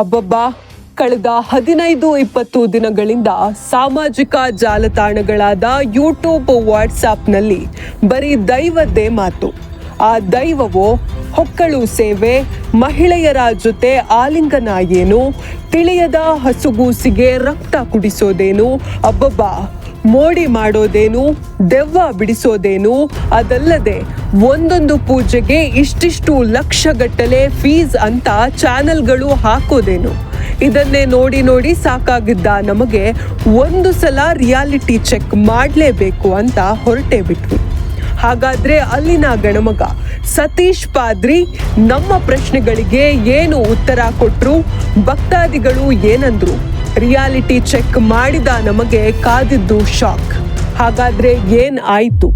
ಅಬ್ಬಬ್ಬಾ, ಕಳೆದ 15-20 ದಿನಗಳಿಂದ ಸಾಮಾಜಿಕ ಜಾಲತಾಣಗಳಾದ ಯೂಟ್ಯೂಬ್, ವಾಟ್ಸಾಪ್ನಲ್ಲಿ ಬರೀ ದೈವದ್ದೇ ಮಾತು. ಆ ದೈವವೋ ಹೊಕ್ಕಳು ಸೇವೆ, ಮಹಿಳೆಯರ ಜೊತೆ ಆಲಿಂಗನ ಏನು, ತಿಳಿಯದ ಹಸುಗೂಸಿಗೆ ರಕ್ತ ಕುಡಿಸೋದೇನು, ಅಬ್ಬಬ್ಬಾ ಮೋಡಿ ಮಾಡೋದೇನು, ದೆವ್ವ ಬಿಡಿಸೋದೇನು, ಅದಲ್ಲದೆ ಒಂದೊಂದು ಪೂಜೆಗೆ ಇಷ್ಟಿಷ್ಟು ಲಕ್ಷಗಟ್ಟಲೆ ಫೀಸ್ ಅಂತ ಚಾನೆಲ್ಗಳು ಹಾಕೋದೇನು. ಇದನ್ನೇ ನೋಡಿ ನೋಡಿ ಸಾಕಾಗಿದ್ದ ನಮಗೆ ಒಂದು ಸಲ ರಿಯಾಲಿಟಿ ಚೆಕ್ ಮಾಡಲೇಬೇಕು ಅಂತ ಹೊರಟೇ ಬಿಟ್ವಿ. ಹಾಗಾದ್ರೆ ಅಲ್ಲಿನ ಗಣಮಗ ಸತೀಶ್ ಪಾದ್ರಿ ನಮ್ಮ ಪ್ರಶ್ನೆಗಳಿಗೆ ಏನು ಉತ್ತರ ಕೊಟ್ರು, ಭಕ್ತಾದಿಗಳು ಏನಂದ್ರು, ರಿಯಾಲಿಟಿ ಚೆಕ್ ಮಾಡಿದ ನಮಗೆ ಕಾದಿದ್ದು ಶಾಕ್. ಹಾಗಾದ್ರೆ ಏನ್ ಆಯ್ತು?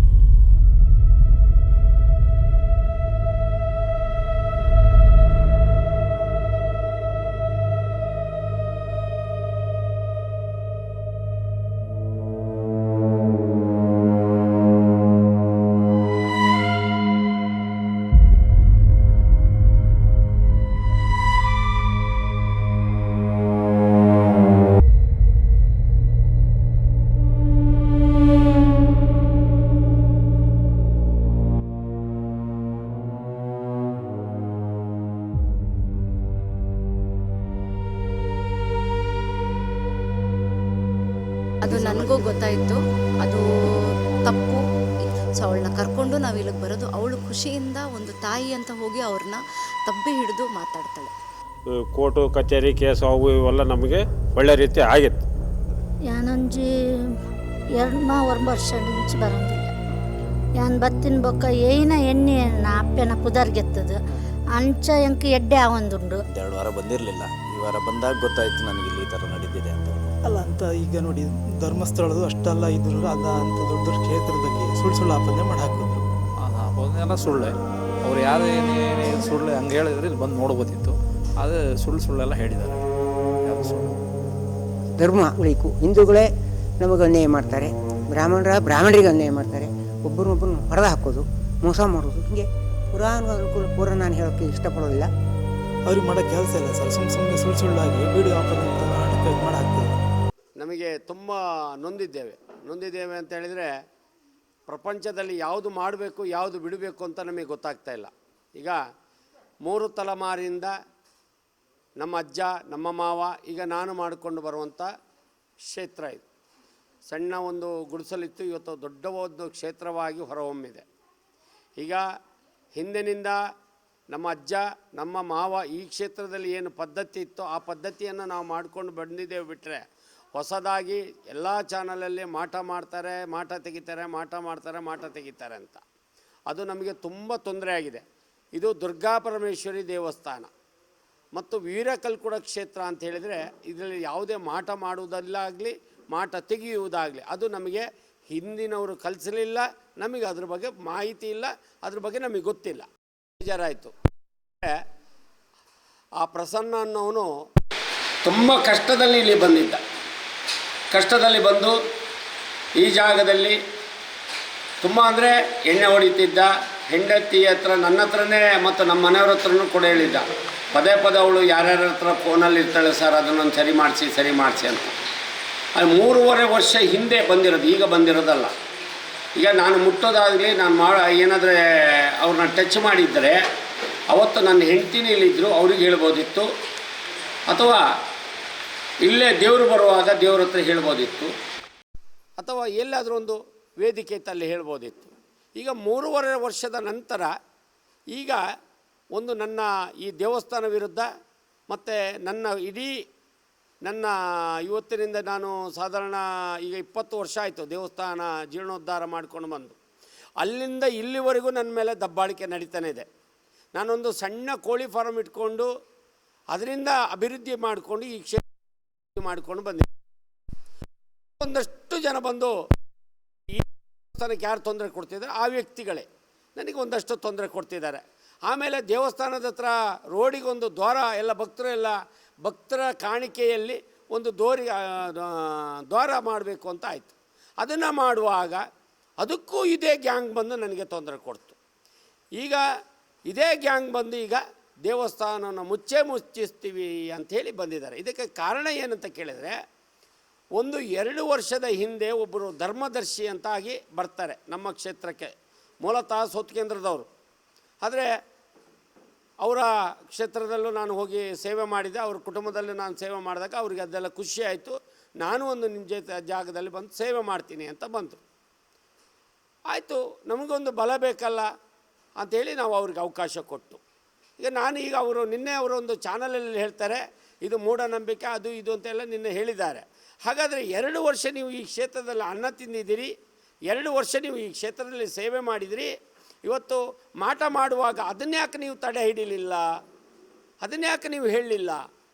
ಅದು ನನಗೂ ಗೊತ್ತಾಯಿತು, ಅದು ತಪ್ಪು. ಸೊ ಅವಳನ್ನ ಕರ್ಕೊಂಡು ನಾವು ಇಲ್ಲಿಗೆ ಬರೋದು, ಅವಳು ಖುಷಿಯಿಂದ ಒಂದು ತಾಯಿ ಅಂತ ಹೋಗಿ ಅವ್ರನ್ನ ತಬ್ಬಿ ಹಿಡಿದು ಮಾತಾಡ್ತಾಳೆ. ಕೋರ್ಟು ಕಚೇರಿ ಕೇಸು ಅವು ಇವೆಲ್ಲ ನಮಗೆ ಒಳ್ಳೆ ರೀತಿ ಆಗಿತ್ತು. ಯಾನಂಜಿ 2 ವರ್ಷ నుంచి ಬರಂಗಿಲ್ಲ. ಯಾನ್ ಬತ್ತಿನ ಬೊಕ್ಕ ಏನ ಎಣ್ಣೆ ಅಪ್ಪನ ಪುದರ್ಗೆತ್ತದು ಅಂಚ ಎಂಕ ಎಡ್ಡೆ ಆವೊಂದುಂಡು. 2 ವಾರ ಬಂದಿರಲಿಲ್ಲ. ಈ ವಾರ ಬಂದಾಗ ಗೊತ್ತಾಯ್ತು ನನಗೆ ಇಲ್ಲಿ ಈ ಥರ ನಡೀತಿದೆ ಅಂತ. ಅಲ್ಲ ಅಂತ ಈಗ ನೋಡಿ, ಧರ್ಮಸ್ಥಳದು ಅಷ್ಟೆಲ್ಲ ಇದ್ರು ಅದ ಅಂತ ದೊಡ್ಡ ದೊಡ್ಡ ಕ್ಷೇತ್ರದಲ್ಲಿ ಸುಳ್ಳು ಆಪನೆ ಮಾಡಿ ಹಾಕಿದ್ರು. ಎಲ್ಲ ಸುಳ್ಳೆ. ಅವ್ರು ಯಾರು ಏನು ಸುಳ್ಳು ಹಂಗೆ ಹೇಳಿದ್ರೆ ಇಲ್ಲಿ ಬಂದು ನೋಡ್ಬೋದಿತ್ತು. ಅದು ಸುಳ್ಳೆಲ್ಲ ಹೇಳಿದ್ದಾರೆ. ಯಾವುದು ಸುಳ್ಳು? ಧರ್ಮ ಉಳಿಕು. ಹಿಂದೂಗಳೇ ನಮಗೆ ಅನ್ಯಾಯ ಮಾಡ್ತಾರೆ, ಬ್ರಾಹ್ಮಣರಿಗೆ ಅನ್ಯಾಯ ಮಾಡ್ತಾರೆ, ಒಬ್ಬರನ್ನೊಬ್ಬರನ್ನು ಹೊಡೆದು ಹಾಕೋದು, ಮೋಸ ಮಾಡೋದು, ಹೀಗೆ ಪೂರ ನಾನು ಹೇಳೋಕ್ಕೆ ಇಷ್ಟಪಡೋದಿಲ್ಲ. ಅವ್ರಿಗೆ ಮಾಡೋ ಕೆಲಸ ಇಲ್ಲ ಸರ್. ಸುಮ್ಮನೆ ಸುಳ್ಳಾಗಿ ವಿಡಿಯೋ ಆಪನೆ ಮಾಡಿ ಹಾಕ್ತಾರೆ. ನಮಗೆ ತುಂಬ ನೊಂದಿದ್ದೇವೆ ಅಂತ ಹೇಳಿದರೆ, ಪ್ರಪಂಚದಲ್ಲಿ ಯಾವುದು ಮಾಡಬೇಕು ಯಾವುದು ಬಿಡಬೇಕು ಅಂತ ನಮಗೆ ಗೊತ್ತಾಗ್ತಾ ಇಲ್ಲ. ಈಗ 3 ತಲೆಮಾರಿನಿಂದ ನಮ್ಮ ಅಜ್ಜ, ನಮ್ಮ ಮಾವ, ಈಗ ನಾನು ಮಾಡಿಕೊಂಡು ಬರುವಂಥ ಕ್ಷೇತ್ರ ಇದು. ಸಣ್ಣ ಒಂದು ಗುಡಿಸಲಿತ್ತು, ಇವತ್ತು ದೊಡ್ಡ ಒಂದು ಕ್ಷೇತ್ರವಾಗಿ ಹೊರಹೊಮ್ಮಿದೆ. ಈಗ ಹಿಂದಿನಿಂದ ನಮ್ಮ ಅಜ್ಜ, ನಮ್ಮ ಮಾವ ಈ ಕ್ಷೇತ್ರದಲ್ಲಿ ಏನು ಪದ್ಧತಿ ಇತ್ತೋ ಆ ಪದ್ಧತಿಯನ್ನು ನಾವು ಮಾಡಿಕೊಂಡು ಬಂದಿದ್ದೇವೆ. ಬಿಟ್ಟರೆ ಹೊಸದಾಗಿ ಎಲ್ಲ ಚಾನಲಲ್ಲಿ ಮಾಟ ಮಾಡ್ತಾರೆ, ಮಾಟ ತೆಗಿತಾರೆ ಅಂತ, ಅದು ನಮಗೆ ತುಂಬ ತೊಂದರೆ ಆಗಿದೆ. ಇದು ದುರ್ಗಾ ಪರಮೇಶ್ವರಿ ದೇವಸ್ಥಾನ ಮತ್ತು ವೀರಕಲ್ಕುಡ ಕ್ಷೇತ್ರ ಅಂತ ಹೇಳಿದರೆ, ಇದರಲ್ಲಿ ಯಾವುದೇ ಮಾಟ ಮಾಡುವುದಲ್ಲಾಗಲಿ ಮಾಟ ತೆಗೆಯುವುದಾಗಲಿ ಅದು ನಮಗೆ ಹಿಂದಿನವರು ಕಲಿಸಲಿಲ್ಲ. ನಮಗೆ ಅದ್ರ ಬಗ್ಗೆ ಮಾಹಿತಿ ಇಲ್ಲ, ಅದ್ರ ಬಗ್ಗೆ ನಮಗೆ ಗೊತ್ತಿಲ್ಲ. ಬೇಜಾರಾಯಿತು. ಆ ಪ್ರಸನ್ನ ಅನ್ನೋನು ತುಂಬ ಕಷ್ಟದಲ್ಲಿ ಇಲ್ಲಿ ಬಂದಿದ್ದ. ಕಷ್ಟದಲ್ಲಿ ಬಂದು ಈ ಜಾಗದಲ್ಲಿ ತುಂಬ ಅಂದರೆ ಎಣ್ಣೆ ಹೊಡಿತಿದ್ದ. ಹೆಂಡತಿ ಹತ್ರ, ನನ್ನ ಹತ್ರನೇ ಮತ್ತು ನಮ್ಮ ಮನೆಯವ್ರ ಹತ್ರನೂ ಕೂಡ ಹೇಳಿದ್ದ. ಪದೇ ಅವಳು ಯಾರ್ಯಾರ ಹತ್ರ ಫೋನಲ್ಲಿ ಇರ್ತಾಳೆ, ಸರ್ ಅದನ್ನೊಂದು ಸರಿ ಮಾಡಿಸಿ ಅಂತ. ಅದು 3.5 ವರ್ಷ ಹಿಂದೆ ಬಂದಿರೋದು, ಈಗ ಬಂದಿರೋದಲ್ಲ. ಈಗ ನಾನು ಮುಟ್ಟೋದಾಗಲಿ, ನಾನು ಏನಾದರೆ ಅವ್ರನ್ನ ಟಚ್ ಮಾಡಿದ್ದರೆ ಅವತ್ತು ನನ್ನ ಹೆಂಡ್ತಿನೇ ಇಲ್ಲಿದ್ದರು, ಅವ್ರಿಗೆ ಹೇಳ್ಬೋದಿತ್ತು. ಅಥವಾ ಇಲ್ಲೇ ದೇವರು ಬರುವಾಗ ದೇವ್ರ ಹತ್ರ ಹೇಳ್ಬೋದಿತ್ತು, ಅಥವಾ ಎಲ್ಲಾದರೂ ಒಂದು ವೇದಿಕೆ ಇತ್ತು ಅಲ್ಲಿ ಹೇಳ್ಬೋದಿತ್ತು. ಈಗ 3.5 ವರ್ಷದ ನಂತರ ಈಗ ಒಂದು ನನ್ನ ಈ ದೇವಸ್ಥಾನ ವಿರುದ್ಧ ಮತ್ತು ನನ್ನ ಇವತ್ತಿನಿಂದ ನಾನು ಸಾಧಾರಣ ಈಗ 20 ವರ್ಷ ಆಯಿತು ದೇವಸ್ಥಾನ ಜೀರ್ಣೋದ್ಧಾರ ಮಾಡ್ಕೊಂಡು ಬಂದು. ಅಲ್ಲಿಂದ ಇಲ್ಲಿವರೆಗೂ ನನ್ನ ಮೇಲೆ ದಬ್ಬಾಳಿಕೆ ನಡೀತಾನೆ ಇದೆ. ನಾನೊಂದು ಸಣ್ಣ ಕೋಳಿ ಫಾರಮ್ ಇಟ್ಕೊಂಡು ಅದರಿಂದ ಅಭಿವೃದ್ಧಿ ಮಾಡಿಕೊಂಡು ಈ ಕ್ಷೇತ್ರ ಮಾಡಿಕೊಂಡು ಬಂದಿದ್ದೆ. ಒಂದಷ್ಟು ಜನ ಬಂದು ಈ ದೇವಸ್ಥಾನಕ್ಕೆ ಯಾರು ತೊಂದರೆ ಕೊಡ್ತಿದ್ದಾರೆ ಆ ವ್ಯಕ್ತಿಗಳೇ ನನಗೆ ಒಂದಷ್ಟು ತೊಂದರೆ ಕೊಡ್ತಿದ್ದಾರೆ. ಆಮೇಲೆ ದೇವಸ್ಥಾನದ ಹತ್ರ ರೋಡಿಗೊಂದು ದ್ವಾರ, ಭಕ್ತರ ಕಾಣಿಕೆಯಲ್ಲಿ ಒಂದು ದ್ವಾರ ಮಾಡಬೇಕು ಅಂತ ಆಯಿತು. ಅದನ್ನು ಮಾಡುವಾಗ ಅದಕ್ಕೂ ಇದೇ ಗ್ಯಾಂಗ್ ಬಂದು ನನಗೆ ತೊಂದರೆ ಕೊಡ್ತು. ಈಗ ಇದೇ ಗ್ಯಾಂಗ್ ಬಂದು ಈಗ ದೇವಸ್ಥಾನವನ್ನು ಮುಚ್ಚಿಸ್ತೀವಿ ಅಂಥೇಳಿ ಬಂದಿದ್ದಾರೆ. ಇದಕ್ಕೆ ಕಾರಣ ಏನಂತ ಕೇಳಿದರೆ, 2 ವರ್ಷದ ಹಿಂದೆ ಒಬ್ಬರು ಧರ್ಮದರ್ಶಿ ಅಂತಾಗಿ ಬರ್ತಾರೆ ನಮ್ಮ ಕ್ಷೇತ್ರಕ್ಕೆ, ಮೂಲತಃ ಸೌತ್ ಕೇಂದ್ರದವರು. ಆದರೆ ಅವರ ಕ್ಷೇತ್ರದಲ್ಲೂ ನಾನು ಹೋಗಿ ಸೇವೆ ಮಾಡಿದೆ, ಅವ್ರ ಕುಟುಂಬದಲ್ಲಿ ನಾನು ಸೇವೆ ಮಾಡಿದಾಗ ಅವ್ರಿಗೆ ಅದೆಲ್ಲ ಖುಷಿ ಆಯಿತು. ನಾನು ಒಂದು ನಿಮ್ಮ ಜೊತೆ ಜಾಗದಲ್ಲಿ ಬಂದು ಸೇವೆ ಮಾಡ್ತೀನಿ ಅಂತ ಬಂತು. ಆಯಿತು, ನಮಗೊಂದು ಬಲ ಬೇಕಲ್ಲ ಅಂಥೇಳಿ ನಾವು ಅವ್ರಿಗೆ ಅವಕಾಶ ಕೊಟ್ಟು, ಈಗ ಅವರು ನಿನ್ನೆ ಅವರು ಒಂದು ಚಾನಲಲ್ಲಿ ಹೇಳ್ತಾರೆ ಇದು ಮೂಢನಂಬಿಕೆ ಅದು ಇದು ಅಂತೆಲ್ಲ ನಿನ್ನೆ ಹೇಳಿದ್ದಾರೆ. ಹಾಗಾದರೆ 2 ವರ್ಷ ನೀವು ಈ ಕ್ಷೇತ್ರದಲ್ಲಿ ಅನ್ನ ತಿಂದಿದ್ದೀರಿ, 2 ವರ್ಷ ನೀವು ಈ ಕ್ಷೇತ್ರದಲ್ಲಿ ಸೇವೆ ಮಾಡಿದಿರಿ. ಇವತ್ತು ಮಾಟ ಮಾಡುವಾಗ ಅದನ್ಯಾಕೆ ನೀವು ತಡೆ ಹಿಡಿಲಿಲ್ಲ, ಅದನ್ಯಾಕೆ ನೀವು ಹೇಳಲಿಲ್ಲ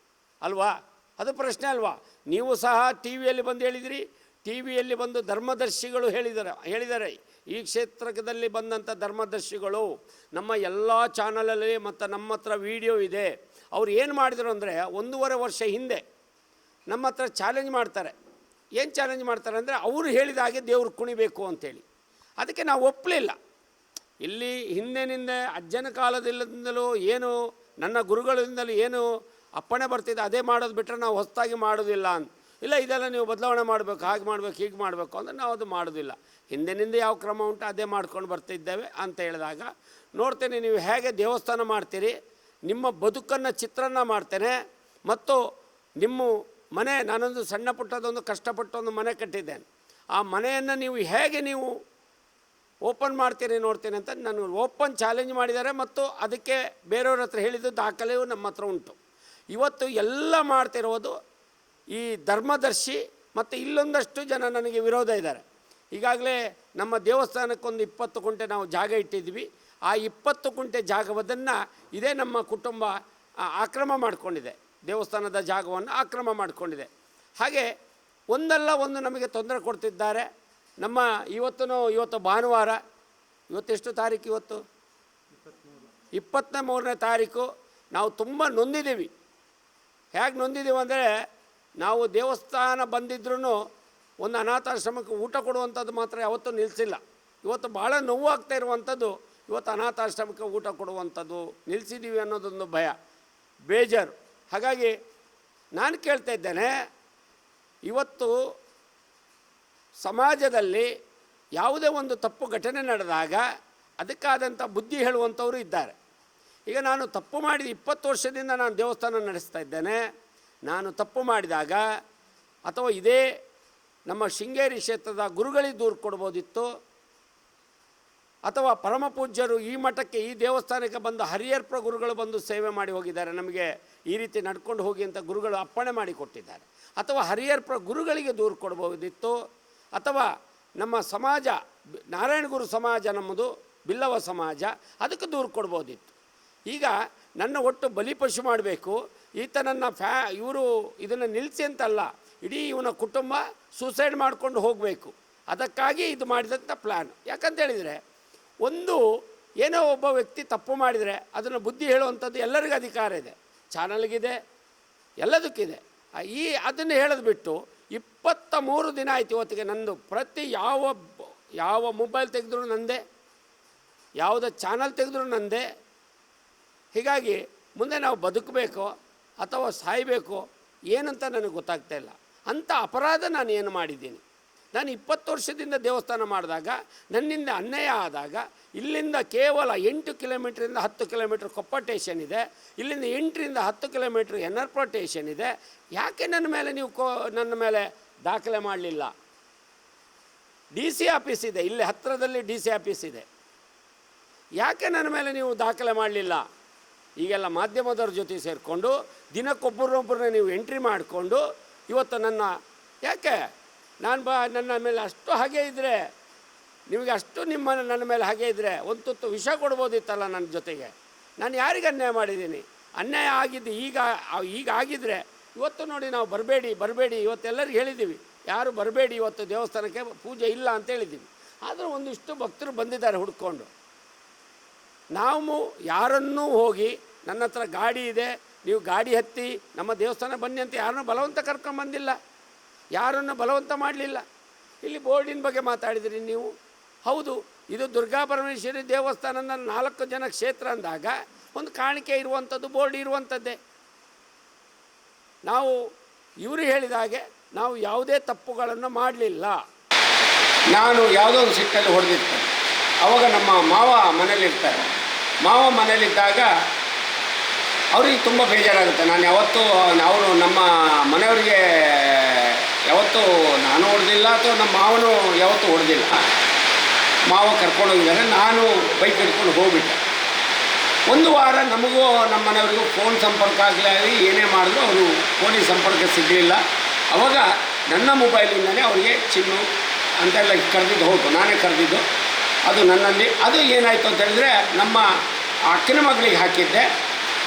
ಅಲ್ವಾ? ಅದು ಪ್ರಶ್ನೆ ಅಲ್ವಾ? ನೀವು ಸಹ ಟಿ ವಿಯಲ್ಲಿ ಬಂದು ಹೇಳಿದಿರಿ, ಟಿ ವಿಯಲ್ಲಿ ಬಂದು ಧರ್ಮದರ್ಶಿಗಳು ಹೇಳಿದ್ದಾರೆ. ಈ ಕ್ಷೇತ್ರದಲ್ಲಿ ಬಂದಂಥ ಧರ್ಮದರ್ಶಿಗಳು ನಮ್ಮ ಎಲ್ಲ ಚಾನಲಲ್ಲಿ ಮತ್ತು ನಮ್ಮ ಹತ್ರ ವಿಡಿಯೋ ಇದೆ. ಅವ್ರು ಏನು ಮಾಡಿದರು ಅಂದರೆ 1.5 ವರ್ಷ ಹಿಂದೆ ನಮ್ಮ ಹತ್ರ ಚಾಲೆಂಜ್ ಮಾಡ್ತಾರೆ. ಏನು ಚಾಲೆಂಜ್ ಮಾಡ್ತಾರೆ ಅಂದರೆ, ಅವರು ಹೇಳಿದ ಹಾಗೆ ದೇವ್ರು ಕುಣಿಬೇಕು ಅಂಥೇಳಿ. ಅದಕ್ಕೆ ನಾವು ಒಪ್ಪಲಿಲ್ಲ. ಇಲ್ಲಿ ಹಿಂದಿನಿಂದ ಅಜ್ಜನ ಕಾಲದಿಂದಲೂ ಏನು ನನ್ನ ಗುರುಗಳಿಂದಲೂ ಏನು ಅಪ್ಪಣೆ ಬರ್ತಿದೆ ಅದೇ ಮಾಡೋದು ಬಿಟ್ಟರೆ ನಾವು ಹೊಸದಾಗಿ ಮಾಡೋದಿಲ್ಲ ಅಂತ. ಇಲ್ಲ, ಇದೆಲ್ಲ ನೀವು ಬದಲಾವಣೆ ಮಾಡಬೇಕು, ಹಾಗೆ ಮಾಡಬೇಕು, ಹೀಗೆ ಮಾಡಬೇಕು ಅಂದರೆ ನಾವು ಅದು ಮಾಡೋದಿಲ್ಲ. ಹಿಂದಿನಿಂದ ಯಾವ ಕ್ರಮ ಉಂಟು ಅದೇ ಮಾಡ್ಕೊಂಡು ಬರ್ತಿದ್ದೇವೆ ಅಂತ ಹೇಳಿದಾಗ, ನೋಡ್ತೇನೆ ನೀವು ಹೇಗೆ ದೇವಸ್ಥಾನ ಮಾಡ್ತೀರಿ, ನಿಮ್ಮ ಬದುಕನ್ನು ಚಿತ್ರಾನ್ನ ಮಾಡ್ತೇನೆ. ಮತ್ತು ನಿಮ್ಮ ಮನೆ, ನಾನೊಂದು ಸಣ್ಣ ಪುಟ್ಟದೊಂದು ಕಷ್ಟಪಟ್ಟು ಒಂದು ಮನೆ ಕಟ್ಟಿದ್ದೇನೆ, ಆ ಮನೆಯನ್ನು ನೀವು ಹೇಗೆ ನೀವು ಓಪನ್ ಮಾಡ್ತೀನಿ ನೋಡ್ತೀನಿ ಅಂತ ನಾನು ಓಪನ್ ಚಾಲೆಂಜ್ ಮಾಡಿದ್ದಾರೆ. ಮತ್ತು ಅದಕ್ಕೆ ಬೇರೆಯವ್ರ ಹತ್ರ ಹೇಳಿದ್ದು ದಾಖಲೆಯೂ ನಮ್ಮ ಹತ್ರ ಉಂಟು. ಇವತ್ತು ಎಲ್ಲ ಮಾಡ್ತಿರೋದು ಈ ಧರ್ಮದರ್ಶಿ ಮತ್ತು ಇಲ್ಲೊಂದಷ್ಟು ಜನ ನನಗೆ ವಿರೋಧ ಇದ್ದಾರೆ. ಈಗಾಗಲೇ ನಮ್ಮ ದೇವಸ್ಥಾನಕ್ಕೊಂದು 20 ಕುಂಟೆ ನಾವು ಜಾಗ ಇಟ್ಟಿದ್ವಿ. ಆ 20 ಕುಂಟೆ ಜಾಗವನ್ನು ಇದೇ ನಮ್ಮ ಕುಟುಂಬ ಆಕ್ರಮ ಮಾಡಿಕೊಂಡಿದೆ, ದೇವಸ್ಥಾನದ ಜಾಗವನ್ನು ಆಕ್ರಮ ಮಾಡಿಕೊಂಡಿದೆ. ಹಾಗೆ ಒಂದಲ್ಲ ಒಂದು ನಮಗೆ ತೊಂದರೆ ಕೊಡ್ತಿದ್ದಾರೆ. ಇವತ್ತು ಭಾನುವಾರ, ಇವತ್ತೆಷ್ಟು ತಾರೀಕು? ಇವತ್ತು 23ನೇ ತಾರೀಕು. ನಾವು ತುಂಬ ನೊಂದಿದ್ದೀವಿ. ಹೇಗೆ ನೊಂದಿದ್ದೀವಿ ಅಂದರೆ, ನಾವು ದೇವಸ್ಥಾನ ಬಂದಿದ್ರೂ ಒಂದು ಅನಾಥಾಶ್ರಮಕ್ಕೆ ಊಟ ಕೊಡುವಂಥದ್ದು ಮಾತ್ರ ಯಾವತ್ತೂ ನಿಲ್ಲಿಸಿಲ್ಲ. ಇವತ್ತು ಭಾಳ ನೋವಾಗ್ತಾ ಇರುವಂಥದ್ದು, ಇವತ್ತು ಅನಾಥಾಶ್ರಮಕ್ಕೆ ಊಟ ಕೊಡುವಂಥದ್ದು ನಿಲ್ಲಿಸಿದ್ದೀವಿ ಅನ್ನೋದೊಂದು ಭಯ, ಬೇಜಾರು. ಹಾಗಾಗಿ ನಾನು ಕೇಳ್ತಾ ಇದ್ದೇನೆ, ಇವತ್ತು ಸಮಾಜದಲ್ಲಿ ಯಾವುದೇ ಒಂದು ತಪ್ಪು ಘಟನೆ ನಡೆದಾಗ ಅದಕ್ಕಾದಂಥ ಬುದ್ಧಿ ಹೇಳುವಂಥವರು ಇದ್ದಾರೆ. ಈಗ ನಾನು ತಪ್ಪು ಮಾಡಿದ 20 ವರ್ಷದಿಂದ ನಾನು ದೇವಸ್ಥಾನ ನಡೆಸ್ತಾ ಇದ್ದೇನೆ. ನಾನು ತಪ್ಪು ಮಾಡಿದಾಗ ಅಥವಾ ಇದೇ ನಮ್ಮ ಶೃಂಗೇರಿ ಕ್ಷೇತ್ರದ ಗುರುಗಳಿಗೆ ದೂರು ಕೊಡ್ಬೋದಿತ್ತು, ಅಥವಾ ಪರಮ ಪೂಜ್ಯರು ಈ ಮಠಕ್ಕೆ ಈ ದೇವಸ್ಥಾನಕ್ಕೆ ಬಂದು ಹರಿಯರ್ಪ ಗುರುಗಳು ಬಂದು ಸೇವೆ ಮಾಡಿ ಹೋಗಿದ್ದಾರೆ, ನಮಗೆ ಈ ರೀತಿ ನಡ್ಕೊಂಡು ಹೋಗಿ ಅಂತ ಗುರುಗಳು ಅಪ್ಪಣೆ ಮಾಡಿ ಕೊಟ್ಟಿದ್ದಾರೆ. ಅಥವಾ ಹರಿಯರ್ಪ ಗುರುಗಳಿಗೆ ದೂರು ಕೊಡ್ಬೋದಿತ್ತು, ಅಥವಾ ನಮ್ಮ ಸಮಾಜ ನಾರಾಯಣ ಗುರು ಸಮಾಜ, ನಮ್ಮದು ಬಿಲ್ಲವ ಸಮಾಜ, ಅದಕ್ಕೆ ದೂರು ಕೊಡ್ಬೋದಿತ್ತು. ಈಗ ನನ್ನ ಒಟ್ಟು ಬಲಿಪಶು ಮಾಡಬೇಕು, ಈತನನ್ನು ಇವರು ಇದನ್ನು ನಿಲ್ಲಿಸಿ ಅಂತಲ್ಲ, ಇಡೀ ಇವನ ಕುಟುಂಬ ಸೂಸೈಡ್ ಮಾಡಿಕೊಂಡು ಹೋಗಬೇಕು, ಅದಕ್ಕಾಗಿ ಇದು ಮಾಡಿದಂಥ ಪ್ಲ್ಯಾನ್. ಯಾಕಂತೇಳಿದರೆ, ಏನೋ ಒಬ್ಬ ವ್ಯಕ್ತಿ ತಪ್ಪು ಮಾಡಿದರೆ ಅದನ್ನು ಬುದ್ಧಿ ಹೇಳುವಂಥದ್ದು ಎಲ್ಲರಿಗೂ ಅಧಿಕಾರ ಇದೆ, ಚಾನಲ್ಗಿದೆ, ಎಲ್ಲದಕ್ಕಿದೆ. ಅದನ್ನು ಹೇಳೋದು ಬಿಟ್ಟು 23 ದಿನ ಆಯ್ತು ಇವತ್ತಿಗೆ. ನಂದು ಪ್ರತಿ ಯಾವ ಮೊಬೈಲ್ ತೆಗೆದ್ರೂ ನಂದೇ, ಯಾವುದೇ ಚಾನಲ್ ತೆಗೆದ್ರೂ ನಂದೇ. ಹೀಗಾಗಿ ಮುಂದೆ ನಾವು ಬದುಕಬೇಕೋ ಅಥವಾ ಸಾಯಬೇಕೋ ಏನಂತ ನನಗೆ ಗೊತ್ತಾಗ್ತಾ ಇಲ್ಲ. ಅಂಥ ಅಪರಾಧ ನಾನು ಏನು ಮಾಡಿದ್ದೀನಿ? ನಾನು 20 ವರ್ಷದಿಂದ ದೇವಸ್ಥಾನ ಮಾಡಿದಾಗ, ನನ್ನಿಂದ ಅನ್ಯಾಯ ಆದಾಗ, ಇಲ್ಲಿಂದ ಕೇವಲ 8 ಕಿಲೋಮೀಟ್ರಿಂದ 10 ಕಿಲೋಮೀಟ್ರ್ ಕೊಪ್ಪ ಸ್ಟೇಷನ್ ಇದೆ, ಇಲ್ಲಿಂದ 8ರಿಂದ 10 ಕಿಲೋಮೀಟ್ರ್ ಎನ್ನರ್ಪುರ ಸ್ಟೇಷನ್ ಇದೆ. ಯಾಕೆ ನನ್ನ ಮೇಲೆ ನೀವು ನನ್ನ ಮೇಲೆ ದಾಖಲೆ ಮಾಡಲಿಲ್ಲ? DC ಆಫೀಸ್ ಇದೆ, ಇಲ್ಲಿ ಹತ್ತಿರದಲ್ಲಿ DC ಆಫೀಸ್ ಇದೆ, ಯಾಕೆ ನನ್ನ ಮೇಲೆ ನೀವು ದಾಖಲೆ ಮಾಡಲಿಲ್ಲ? ಈಗೆಲ್ಲ ಮಾಧ್ಯಮದವ್ರ ಜೊತೆ ಸೇರಿಕೊಂಡು ದಿನಕ್ಕೊಬ್ಬರನ್ನೊಬ್ಬರನ್ನ ನೀವು ಎಂಟ್ರಿ ಮಾಡಿಕೊಂಡು ಇವತ್ತು ಯಾಕೆ ನನ್ನ ಮೇಲೆ ಅಷ್ಟು ಹಾಗೆ ಇದ್ದರೆ, ನಿಮಗೆ ಅಷ್ಟು ನನ್ನ ಮೇಲೆ ಹಾಗೆ ಇದ್ದರೆ ಒಂದು ತುತ್ತು ವಿಷ ಕೊಡ್ಬೋದಿತ್ತಲ್ಲ ನನ್ನ ಜೊತೆಗೆ. ನಾನು ಯಾರಿಗೆ ಅನ್ಯಾಯ ಮಾಡಿದ್ದೀನಿ? ಅನ್ಯಾಯ ಆಗಿದ್ದು ಈಗ ಆಗಿದ್ದರೆ ಇವತ್ತು ನೋಡಿ ನಾವು ಬರಬೇಡಿ ಇವತ್ತೆಲ್ಲರಿಗೂ ಹೇಳಿದ್ದೀವಿ, ಯಾರು ಬರಬೇಡಿ, ಇವತ್ತು ದೇವಸ್ಥಾನಕ್ಕೆ ಪೂಜೆ ಇಲ್ಲ ಅಂತ ಹೇಳಿದ್ದೀವಿ. ಆದರೆ ಒಂದಿಷ್ಟು ಭಕ್ತರು ಬಂದಿದ್ದಾರೆ ಹುಡ್ಕೊಂಡು. ನಾವು ಯಾರನ್ನೂ ಹೋಗಿ ನನ್ನ ಹತ್ರ ಗಾಡಿ ಇದೆ, ನೀವು ಗಾಡಿ ಹತ್ತಿ ನಮ್ಮ ದೇವಸ್ಥಾನ ಬನ್ನಿ ಅಂತ ಯಾರನ್ನೂ ಬಲವಂತ ಕರ್ಕೊಂಬಂದಿಲ್ಲ, ಯಾರನ್ನು ಬಲವಂತ ಮಾಡಲಿಲ್ಲ. ಇಲ್ಲಿ ಬೋರ್ಡಿನ ಬಗ್ಗೆ ಮಾತಾಡಿದ್ರಿ ನೀವು. ಹೌದು, ಇದು ದುರ್ಗಾ ಪರಮೇಶ್ವರಿ ದೇವಸ್ಥಾನದ 4 ಜನ ಕ್ಷೇತ್ರ ಅಂದಾಗ ಒಂದು ಕಾಣಿಕೆ ಇರುವಂಥದ್ದು, ಬೋರ್ಡ್ ಇರುವಂಥದ್ದೇ. ನಾವು ಇವರು ಹೇಳಿದ ಹಾಗೆ ನಾವು ಯಾವುದೇ ತಪ್ಪುಗಳನ್ನು ಮಾಡಲಿಲ್ಲ. ನಾನು ಯಾವುದೋ ಒಂದು ಸಿಟ್ಟಲ್ಲಿ ಹೊಡೆದಿರ್ತೇನೆ. ಆವಾಗ ನಮ್ಮ ಮಾವ ಮನೇಲಿರ್ತಾರೆ. ಮಾವ ಮನೇಲಿದ್ದಾಗ ಅವ್ರಿಗೆ ತುಂಬ ಬೇಜಾರಾಗುತ್ತೆ. ನಾನು ಯಾವತ್ತೂ ಅವರು ನಮ್ಮ ಮನೆಯವರಿಗೆ ಯಾವತ್ತೂ ನಾನು ಹೊಡೆದಿಲ್ಲ ಅಥವಾ ನಮ್ಮ ಮಾವನು ಯಾವತ್ತೂ ಹೊಡೆದಿಲ್ಲ. ಮಾವ ಕರ್ಕೊಂಡು ಹೋಗಿದ್ದಾರೆ, ನಾನು ಬೈಕ್ ಹಿಡ್ಕೊಂಡು ಹೋಗ್ಬಿಟ್ಟೆ. ಒಂದು ವಾರ ನಮಗೂ ನಮ್ಮ ಮನೆಯವ್ರಿಗೂ ಫೋನ್ ಸಂಪರ್ಕ ಆಗಲಿ ಏನೇ ಮಾಡಿದ್ರು ಅವರು ಫೋನಿಗೆ ಸಂಪರ್ಕ ಸಿಗಲಿಲ್ಲ. ಆವಾಗ ನನ್ನ ಮೊಬೈಲಿಂದಲೇ ಅವರಿಗೆ ಚಿನ್ನು ಅಂತೆಲ್ಲ ಕರೆದಿದ್ದು, ಹೌದು ನಾನೇ ಕರೆದಿದ್ದು. ಅದು ನನ್ನಲ್ಲಿ ಅದು ಏನಾಯಿತು ಅಂತ ಹೇಳಿದ್ರೆ, ನಮ್ಮ ಅಕ್ಕನ ಮಗಳಿಗೆ ಹಾಕಿದ್ದೆ,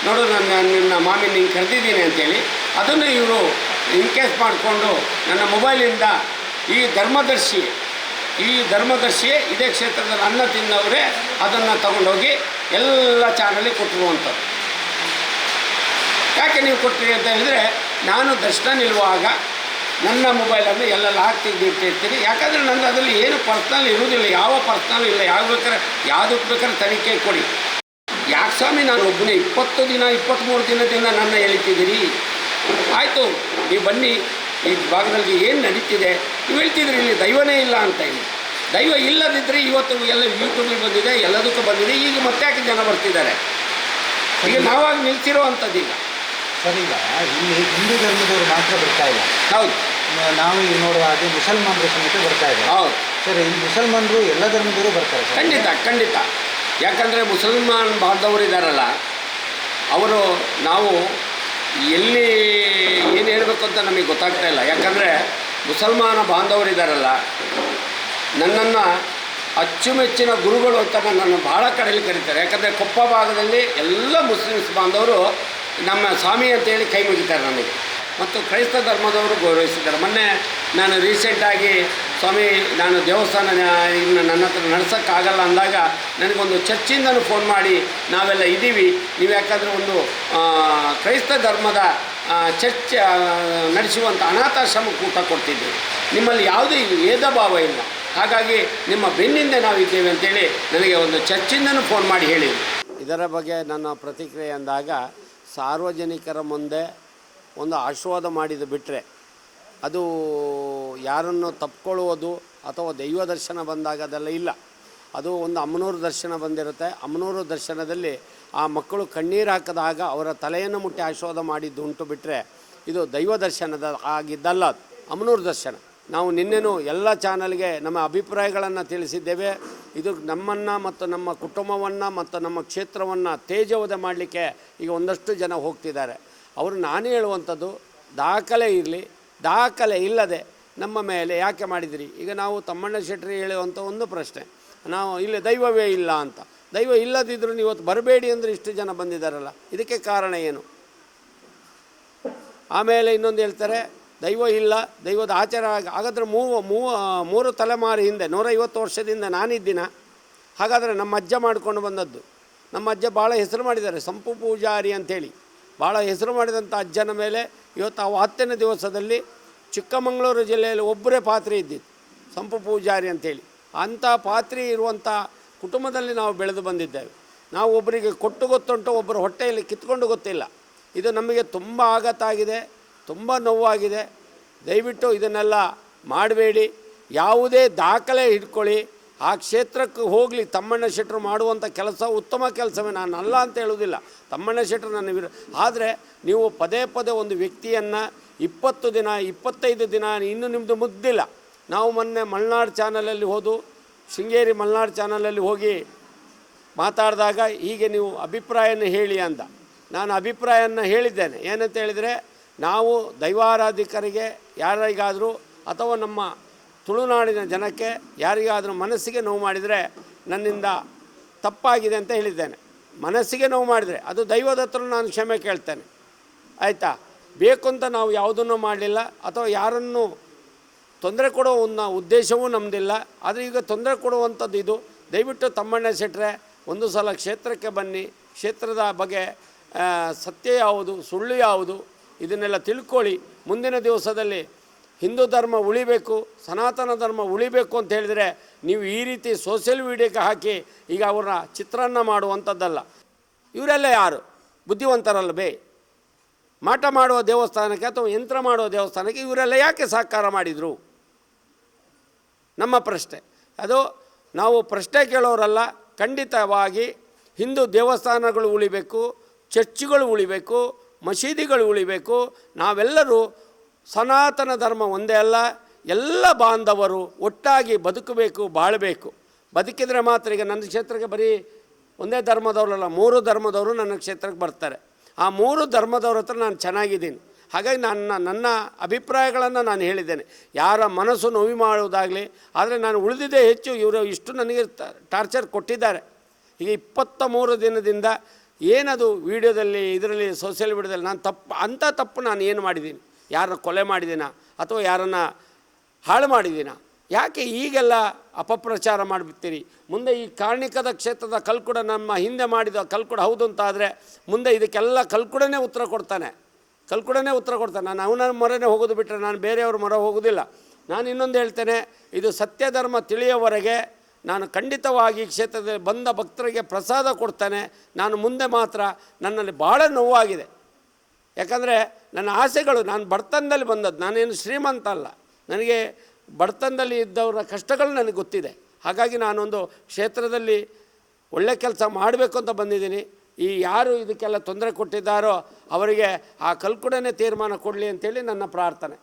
ನೋಡು ನಿನ್ನ ಮಾಮಿ ನಿಂಗೆ ಕರೆದಿದ್ದೀನಿ ಅಂತೇಳಿ. ಅದನ್ನು ಇವರು ಇನ್ಕೇಸ್ ಮಾಡಿಕೊಂಡು ನನ್ನ ಮೊಬೈಲಿಂದ ಈ ಧರ್ಮದರ್ಶಿಯೇ ಇದೇ ಕ್ಷೇತ್ರದಲ್ಲಿ ಅನ್ನ ತಿನ್ನವರೇ ಅದನ್ನು ತಗೊಂಡೋಗಿ ಎಲ್ಲ ಚಾನಲಿಗೆ ಕೊಟ್ಟಿರುವಂಥದ್ದು. ಯಾಕೆ ನೀವು ಕೊಟ್ಟಿರಿ ಅಂತ ಹೇಳಿದರೆ, ನಾನು ದರ್ಶನ ನಿಲ್ಲುವಾಗ ನನ್ನ ಮೊಬೈಲನ್ನು ಎಲ್ಲ ಲಾಕ್ ತೆಗೆದಿಟ್ಟಿರ್ತೀನಿ. ಯಾಕಂದರೆ ನನ್ನ ಅದರಲ್ಲಿ ಏನು ಪರ್ಸ್ನಲ್ ಇರುವುದಿಲ್ಲ, ಯಾವ ಪರ್ಸ್ನಲ್ ಇಲ್ಲ. ಯಾವುದಕ್ಕೆ ಬೇಕಾದ್ರೆ ತನಿಖೆ ಕೊಡಿ. ಯಾಕೆ ಸ್ವಾಮಿ ನಾನು ಒಬ್ಬನೇ 20 ದಿನ 23 ದಿನದಿಂದ ನನ್ನ ಎಳಿತಿದ್ದೀರಿ? ಆಯಿತು, ನೀವು ಬನ್ನಿ, ಈ ಭಾಗದಲ್ಲಿ ಏನು ನಡೀತಿದೆ ನೀವು ಹೇಳ್ತಿದ್ರಿ, ಇಲ್ಲಿ ದೈವನೇ ಇಲ್ಲ ಅಂತ ಹೇಳಿ. ದೈವ ಇಲ್ಲದಿದ್ದರೆ ಇವತ್ತು ಎಲ್ಲ ಯೂಟ್ಯೂಬಿಗೆ ಬಂದಿದೆ, ಎಲ್ಲದಕ್ಕೂ ಬಂದಿದೆ. ಈಗ ಮತ್ತೆ ಯಾಕೆ ಜನ ಬರ್ತಿದ್ದಾರೆ? ಈಗ ನಾವಾಗಿ ನಿಲ್ಸಿರೋ ಅಂಥದ್ದು. ಈಗ ಸರ್, ಈಗ ಇಲ್ಲಿ ಹಿಂದೂ ಧರ್ಮದವರು ಮಾತ್ರ ಬರ್ತಾ ಇಲ್ಲ. ಹೌದು, ನಾವು ಈಗ ನೋಡುವ ಹಾಗೆ ಮುಸಲ್ಮಾನರು ಸಮೇತ ಬರ್ತಾ ಇದ್ದಾರೆ. ಹೌದು ಸರ್, ಈ ಮುಸಲ್ಮಾನರು ಎಲ್ಲ ಧರ್ಮದವರು ಬರ್ತಾರೆ ಸರ್? ಖಂಡಿತ. ಯಾಕಂದರೆ ಮುಸಲ್ಮಾನ್ ಬಾಂಧವರಿದ್ದಾರಲ್ಲ, ಅವರು ನಾವು ಎಲ್ಲಿ ಏನು ಹೇಳಬೇಕು ಅಂತ ನಮಗೆ ಗೊತ್ತಾಗ್ತಾ ಇಲ್ಲ. ಯಾಕಂದರೆ ಮುಸಲ್ಮಾನ ಬಾಂಧವರಿದ್ದಾರಲ್ಲ, ನನ್ನನ್ನು ಅಚ್ಚುಮೆಚ್ಚಿನ ಗುರುಗಳು ಅಂತ ನನ್ನನ್ನು ಭಾಳ ಕಡೆಯಲ್ಲಿ ಕರೀತಾರೆ. ಯಾಕಂದರೆ ಕೊಪ್ಪ ಭಾಗದಲ್ಲಿ ಎಲ್ಲ ಮುಸ್ಲಿಮ್ಸ್ ಬಾಂಧವರು ನಮ್ಮ ಸ್ವಾಮಿ ಅಂತೇಳಿ ಕೈ ಮುಗಿತಾರೆ ನನಗೆ. ಮತ್ತು ಕ್ರೈಸ್ತ ಧರ್ಮದವರು ಗೌರವಿಸಿದ್ದಾರೆ. ಮೊನ್ನೆ ನಾನು ರೀಸೆಂಟಾಗಿ ಸ್ವಾಮಿ ನಾನು ದೇವಸ್ಥಾನ ಇನ್ನು ನನ್ನ ಹತ್ರ ನಡೆಸೋಕ್ಕಾಗಲ್ಲ ಅಂದಾಗ ನನಗೊಂದು ಚರ್ಚಿಂದನೂ ಫೋನ್ ಮಾಡಿ, ನಾವೆಲ್ಲ ಇದ್ದೀವಿ, ನೀವು ಯಾಕಂದರೆ ಒಂದು ಕ್ರೈಸ್ತ ಧರ್ಮದ ಚರ್ಚ್ ನಡೆಸುವಂಥ ಅನಾಥಾಶ್ರಮಕ್ಕೆ ಊಟ ಕೊಡ್ತಿದ್ದೀವಿ, ನಿಮ್ಮಲ್ಲಿ ಯಾವುದೇ ಭೇದ ಭಾವ ಇಲ್ಲ, ಹಾಗಾಗಿ ನಿಮ್ಮ ಬೆನ್ನಿಂದ ನಾವಿದ್ದೇವೆ ಅಂತೇಳಿ ನನಗೆ ಒಂದು ಚರ್ಚಿಂದನೂ ಫೋನ್ ಮಾಡಿ ಹೇಳಿದರು. ಇದರ ಬಗ್ಗೆ ನನ್ನ ಪ್ರತಿಕ್ರಿಯೆ ಅಂದಾಗ, ಸಾರ್ವಜನಿಕರ ಮುಂದೆ ಒಂದು ಆಶೀರ್ವಾದ ಮಾಡಿದ್ದು ಬಿಟ್ಟರೆ ಅದು ಯಾರನ್ನು ತಪ್ಪಿಕೊಳ್ಳುವುದು ಅಥವಾ ದೈವ ದರ್ಶನ ಬಂದಾಗ ಅದೆಲ್ಲ ಇಲ್ಲ. ಅದು ಒಂದು ಅಮ್ಮನೂರು ದರ್ಶನ ಬಂದಿರುತ್ತೆ. ಅಮ್ಮನೂರು ದರ್ಶನದಲ್ಲಿ ಆ ಮಕ್ಕಳು ಕಣ್ಣೀರು ಹಾಕಿದಾಗ ಅವರ ತಲೆಯನ್ನು ಮುಟ್ಟಿ ಆಶೀರ್ವಾದ ಮಾಡಿದ್ದು ಉಂಟು ಬಿಟ್ಟರೆ ಇದು ದೈವ ದರ್ಶನದ ಆಗಿದ್ದಲ್ಲ. ಅದು ಅಮ್ಮನೂರು ದರ್ಶನ. ನಾವು ನಿನ್ನೆನೂ ಎಲ್ಲ ಚಾನಲ್ಗೆ ನಮ್ಮ ಅಭಿಪ್ರಾಯಗಳನ್ನು ತಿಳಿಸಿದ್ದೇವೆ. ಇದು ನಮ್ಮನ್ನು ಮತ್ತು ನಮ್ಮ ಕುಟುಂಬವನ್ನು ಮತ್ತು ನಮ್ಮ ಕ್ಷೇತ್ರವನ್ನು ತೇಜೋವಧೆ ಮಾಡಲಿಕ್ಕೆ ಈಗ ಒಂದಷ್ಟು ಜನ ಹೋಗ್ತಿದ್ದಾರೆ. ಅವರು ನಾನು ಹೇಳುವಂಥದ್ದು, ದಾಖಲೆ ಇರಲಿ, ದಾಖಲೆ ಇಲ್ಲದೆ ನಮ್ಮ ಮೇಲೆ ಯಾಕೆ ಮಾಡಿದಿರಿ? ಈಗ ನಾವು ತಮ್ಮಣ್ಣ ಶೆಟ್ಟಿ ಹೇಳುವಂಥ ಒಂದು ಪ್ರಶ್ನೆ, ನಾವು ಇಲ್ಲಿ ದೈವವೇ ಇಲ್ಲ ಅಂತ. ದೈವ ಇಲ್ಲದಿದ್ದರೂ ಇವತ್ತು ಬರಬೇಡಿ ಅಂದರೆ ಇಷ್ಟು ಜನ ಬಂದಿದ್ದಾರಲ್ಲ, ಇದಕ್ಕೆ ಕಾರಣ ಏನು? ಆಮೇಲೆ ಇನ್ನೊಂದು ಹೇಳ್ತಾರೆ, ದೈವ ಇಲ್ಲ, ದೈವದ ಆಚಾರ. ಹಾಗಾದರೆ ಮೂರು ತಲೆಮಾರು ಹಿಂದೆ 150 ವರ್ಷದಿಂದ ನಾನಿದ್ದೀನ. ಹಾಗಾದರೆ ನಮ್ಮ ಅಜ್ಜ ಮಾಡಿಕೊಂಡು ಬಂದದ್ದು. ನಮ್ಮ ಅಜ್ಜ ಭಾಳ ಹೆಸರು ಮಾಡಿದ್ದಾರೆ, ಸಂಪು ಪೂಜಾರಿ ಅಂಥೇಳಿ ಭಾಳ ಹೆಸರು ಮಾಡಿದಂಥ ಅಜ್ಜನ ಮೇಲೆ ಇವತ್ತು ಆ 10ನೇ ದಿವಸದಲ್ಲಿ ಚಿಕ್ಕಮಗಳೂರು ಜಿಲ್ಲೆಯಲ್ಲಿ ಒಬ್ಬರೇ ಪಾತ್ರೆ ಇದ್ದಿದ್ದು, ಸಂಪು ಪೂಜಾರಿ ಅಂಥೇಳಿ. ಅಂಥ ಪಾತ್ರೆ ಇರುವಂಥ ಕುಟುಂಬದಲ್ಲಿ ನಾವು ಬೆಳೆದು ಬಂದಿದ್ದೇವೆ. ನಾವು ಒಬ್ಬರಿಗೆ ಕೊಟ್ಟು ಗೊತ್ತುಂಟು, ಒಬ್ಬರ ಹೊಟ್ಟೆಯಲ್ಲಿ ಕಿತ್ಕೊಂಡು ಗೊತ್ತಿಲ್ಲ. ಇದು ನಮಗೆ ತುಂಬ ಆಘಾತ ಆಗಿದೆ, ತುಂಬ ನೋವಾಗಿದೆ. ದಯವಿಟ್ಟು ಇದನ್ನೆಲ್ಲ ಮಾಡಬೇಡಿ. ಯಾವುದೇ ದಾಖಲೆ ಇಟ್ಕೊಳ್ಳಿ, ಆ ಕ್ಷೇತ್ರಕ್ಕೆ ಹೋಗಲಿ. ತಮ್ಮಣ್ಣ ಶೆಟ್ಟರು ಮಾಡುವಂಥ ಕೆಲಸ ಉತ್ತಮ ಕೆಲಸವೇ, ನಾನು ಅಲ್ಲ ಅಂತ ಹೇಳುವುದಿಲ್ಲ. ತಮ್ಮಣ್ಣ ಶೆಟ್ಟರು ನನ್ನ ಆದರೆ ನೀವು ಪದೇ ಒಂದು ವ್ಯಕ್ತಿಯನ್ನು 20 ದಿನ 25 ದಿನ ಇನ್ನೂ ನಿಮ್ಮದು ಮುದ್ದಿಲ್ಲ. ನಾವು ಮೊನ್ನೆ ಮಲೆನಾಡು ಚಾನಲಲ್ಲಿ ಶೃಂಗೇರಿ ಮಲೆನಾಡು ಚಾನಲಲ್ಲಿ ಹೋಗಿ ಮಾತಾಡಿದಾಗ ಹೀಗೆ ನೀವು ಅಭಿಪ್ರಾಯನ ಹೇಳಿ ಅಂದ. ನಾನು ಅಭಿಪ್ರಾಯನ ಹೇಳಿದ್ದೇನೆ. ಏನಂತ ಹೇಳಿದರೆ, ನಾವು ದೈವಾರಾಧಿಕರಿಗೆ ಯಾರಿಗಾದರೂ ಅಥವಾ ನಮ್ಮ ತುಳುನಾಡಿನ ಜನಕ್ಕೆ ಯಾರಿಗಾದರೂ ಮನಸ್ಸಿಗೆ ನೋವು ಮಾಡಿದರೆ ನನ್ನಿಂದ ತಪ್ಪಾಗಿದೆ ಅಂತ ಹೇಳಿದ್ದೇನೆ. ಮನಸ್ಸಿಗೆ ನೋವು ಮಾಡಿದರೆ ಅದು ದೈವದ ಹತ್ರ ನಾನು ಕ್ಷಮೆ ಕೇಳ್ತೇನೆ, ಆಯಿತಾ? ಬೇಕು ಅಂತ ನಾವು ಯಾವುದನ್ನು ಮಾಡಲಿಲ್ಲ ಅಥವಾ ಯಾರನ್ನು ತೊಂದರೆ ಕೊಡೋ ಉದ್ದೇಶವೂ ನಮ್ಮದಿಲ್ಲ. ಆದರೆ ಈಗ ತೊಂದರೆ ಕೊಡುವಂಥದ್ದು ಇದು. ದಯವಿಟ್ಟು ತಮ್ಮಣ್ಣ ಶೆಟ್ಟರೆ ಒಂದು ಸಲ ಕ್ಷೇತ್ರಕ್ಕೆ ಬನ್ನಿ, ಕ್ಷೇತ್ರದ ಬಗ್ಗೆ ಸತ್ಯ ಯಾವುದು ಸುಳ್ಳು ಯಾವುದು ಇದನ್ನೆಲ್ಲ ತಿಳ್ಕೊಳ್ಳಿ. ಮುಂದಿನ ದಿವಸದಲ್ಲಿ ಹಿಂದೂ ಧರ್ಮ ಉಳಿಬೇಕು, ಸನಾತನ ಧರ್ಮ ಉಳಿಬೇಕು ಅಂತ ಹೇಳಿದರೆ ನೀವು ಈ ರೀತಿ ಸೋಷಿಯಲ್ ಮೀಡಿಯಾಕ್ಕೆ ಹಾಕಿ ಈಗ ಅವರ ಚಿತ್ರಾನ್ನ ಮಾಡುವಂಥದ್ದಲ್ಲ. ಇವರೆಲ್ಲ ಯಾರು? ಬುದ್ಧಿವಂತರಲ್ಲವೇ? ಮಾಟ ಮಾಡುವ ದೇವಸ್ಥಾನಕ್ಕೆ ಅಥವಾ ಯಂತ್ರ ಮಾಡುವ ದೇವಸ್ಥಾನಕ್ಕೆ ಇವರೆಲ್ಲ ಯಾಕೆ ಸಹಕಾರ ಮಾಡಿದರು? ನಮ್ಮ ಪ್ರಶ್ನೆ ಅದು. ನಾವು ಪ್ರಶ್ನೆ ಕೇಳೋರಲ್ಲ. ಖಂಡಿತವಾಗಿ ಹಿಂದೂ ದೇವಸ್ಥಾನಗಳು ಉಳಿಬೇಕು, ಚರ್ಚ್ಗಳು ಉಳಿಬೇಕು, ಮಸೀದಿಗಳು ಉಳಿಬೇಕು. ನಾವೆಲ್ಲರೂ ಸನಾತನ ಧರ್ಮ ಒಂದೇ ಅಲ್ಲ, ಎಲ್ಲ ಬಾಂಧವರು ಒಟ್ಟಾಗಿ ಬದುಕಬೇಕು, ಬಾಳಬೇಕು. ಬದುಕಿದರೆ ಮಾತ್ರ. ಈಗ ನನ್ನ ಕ್ಷೇತ್ರಕ್ಕೆ ಬರೀ ಒಂದೇ ಧರ್ಮದವರಲ್ಲ, 3 ಧರ್ಮದವರು ನನ್ನ ಕ್ಷೇತ್ರಕ್ಕೆ ಬರ್ತಾರೆ. ಆ 3 ಧರ್ಮದವ್ರ ಹತ್ರ ನಾನು ಚೆನ್ನಾಗಿದ್ದೀನಿ. ಹಾಗಾಗಿ ನನ್ನ ಅಭಿಪ್ರಾಯಗಳನ್ನು ನಾನು ಹೇಳಿದ್ದೇನೆ. ಯಾರ ಮನಸ್ಸು ನೋವು ಮಾಡುವುದಾಗಲಿ. ಆದರೆ ನಾನು ಉಳಿದಿದ್ದೇ ಹೆಚ್ಚು. ಇವರು ಇಷ್ಟು ನನಗೆ ಟಾರ್ಚರ್ ಕೊಟ್ಟಿದ್ದಾರೆ. ಈಗ 23 ದಿನದಿಂದ ಏನದು ವಿಡಿಯೋದಲ್ಲಿ, ಇದರಲ್ಲಿ ಸೋಷಿಯಲ್ ಮೀಡಿಯಾದಲ್ಲಿ ನಾನು ತಪ್ಪು ನಾನು ಏನು ಮಾಡಿದ್ದೀನಿ? ಯಾರನ್ನ ಕೊಲೆ ಮಾಡಿದ್ದೀನ ಅಥವಾ ಯಾರನ್ನು ಹಾಳು ಮಾಡಿದ್ದೀನ? ಯಾಕೆ ಈಗೆಲ್ಲ ಅಪಪ್ರಚಾರ ಮಾಡಿಬಿಡ್ತೀರಿ? ಮುಂದೆ ಈ ಕಾರ್ಣಿಕದ ಕ್ಷೇತ್ರದ ಕಲ್ಕುಡ ನಮ್ಮ ಹಿಂದೆ ಮಾಡಿದ ಕಲ್ಕುಡ ಹೌದು ಅಂತ ಆದರೆ ಮುಂದೆ ಇದಕ್ಕೆಲ್ಲ ಕಲ್ಕುಡನೇ ಉತ್ತರ ಕೊಡ್ತಾನೆ. ನಾನು ಅವನ ಮೊರೆನೇ ಹೋಗೋದು ಬಿಟ್ಟರೆ ನಾನು ಬೇರೆಯವ್ರ ಮೊರೆ ಹೋಗೋದಿಲ್ಲ. ನಾನು ಇನ್ನೊಂದು ಹೇಳ್ತೇನೆ, ಇದು ಸತ್ಯ ಧರ್ಮ ತಿಳಿಯೋವರೆಗೆ ನಾನು ಖಂಡಿತವಾಗಿ ಈ ಕ್ಷೇತ್ರದಲ್ಲಿ ಬಂದ ಭಕ್ತರಿಗೆ ಪ್ರಸಾದ ಕೊಡ್ತಾನೆ. ನಾನು ಮುಂದೆ ಮಾತ್ರ ನನ್ನಲ್ಲಿ ಭಾಳ ನೋವಾಗಿದೆ. ಯಾಕಂದರೆ ನನ್ನ ಆಸೆಗಳು, ನಾನು ಬಡತನದಲ್ಲಿ ಬಂದದ್ದು, ನಾನೇನು ಶ್ರೀಮಂತ ಅಲ್ಲ. ನನಗೆ ಬಡತನದಲ್ಲಿ ಇದ್ದವರ ಕಷ್ಟಗಳು ನನಗೆ ಗೊತ್ತಿದೆ. ಹಾಗಾಗಿ ನಾನೊಂದು ಕ್ಷೇತ್ರದಲ್ಲಿ ಒಳ್ಳೆ ಕೆಲಸ ಮಾಡಬೇಕು ಅಂತ ಬಂದಿದ್ದೀನಿ. ಈ ಯಾರು ಇದಕ್ಕೆಲ್ಲ ತೊಂದರೆ ಕೊಟ್ಟಿದ್ದಾರೋ ಅವರಿಗೆ ಆ ಕಲ್ಕುಡನೇ ತೀರ್ಮಾನ ಕೊಡಲಿ ಅಂತೇಳಿ ನನ್ನ ಪ್ರಾರ್ಥನೆ.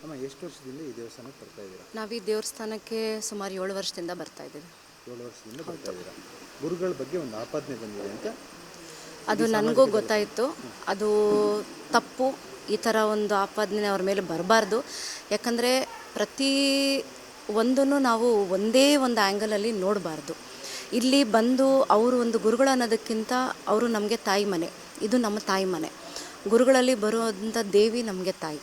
ಅಮ್ಮ, ಎಷ್ಟು ವರ್ಷದಿಂದ ಈ ದೇವಸ್ಥಾನಕ್ಕೆ ಬರ್ತಾ ಇದ್ದೀರಾ? ನಾವು ಈ ದೇವಸ್ಥಾನಕ್ಕೆ ಸುಮಾರು 7 ವರ್ಷದಿಂದ ಬರ್ತಾ ಇದ್ದೀವಿ. 7 ವರ್ಷದಿಂದ ಬರ್ತಾ ಇದ್ದೀರಾ. ಗುರುಗಳ ಬಗ್ಗೆ ಒಂದು ಆಪಾದನೆ ಬಂದಿದೆ ಅಂತ ಅದು ನನಗೂ ಗೊತ್ತಾಯಿತು. ಅದು ತಪ್ಪು. ಈ ಥರ ಒಂದು ಆಪಾದನೆ ಅವ್ರ ಮೇಲೆ ಬರಬಾರ್ದು. ಯಾಕಂದರೆ ಪ್ರತಿ ಒಂದನ್ನು ನಾವು ಒಂದೇ ಒಂದು ಆ್ಯಂಗಲಲ್ಲಿ ನೋಡಬಾರ್ದು. ಇಲ್ಲಿ ಬಂದು ಅವರು ಒಂದು ಗುರುಗಳು ಅನ್ನೋದಕ್ಕಿಂತ ಅವರು ನಮಗೆ ತಾಯಿ ಮನೆ. ಇದು ನಮ್ಮ ತಾಯಿ ಮನೆ. ಗುರುಗಳಲ್ಲಿ ಬರುವಂಥ ದೇವಿ ನಮಗೆ ತಾಯಿ.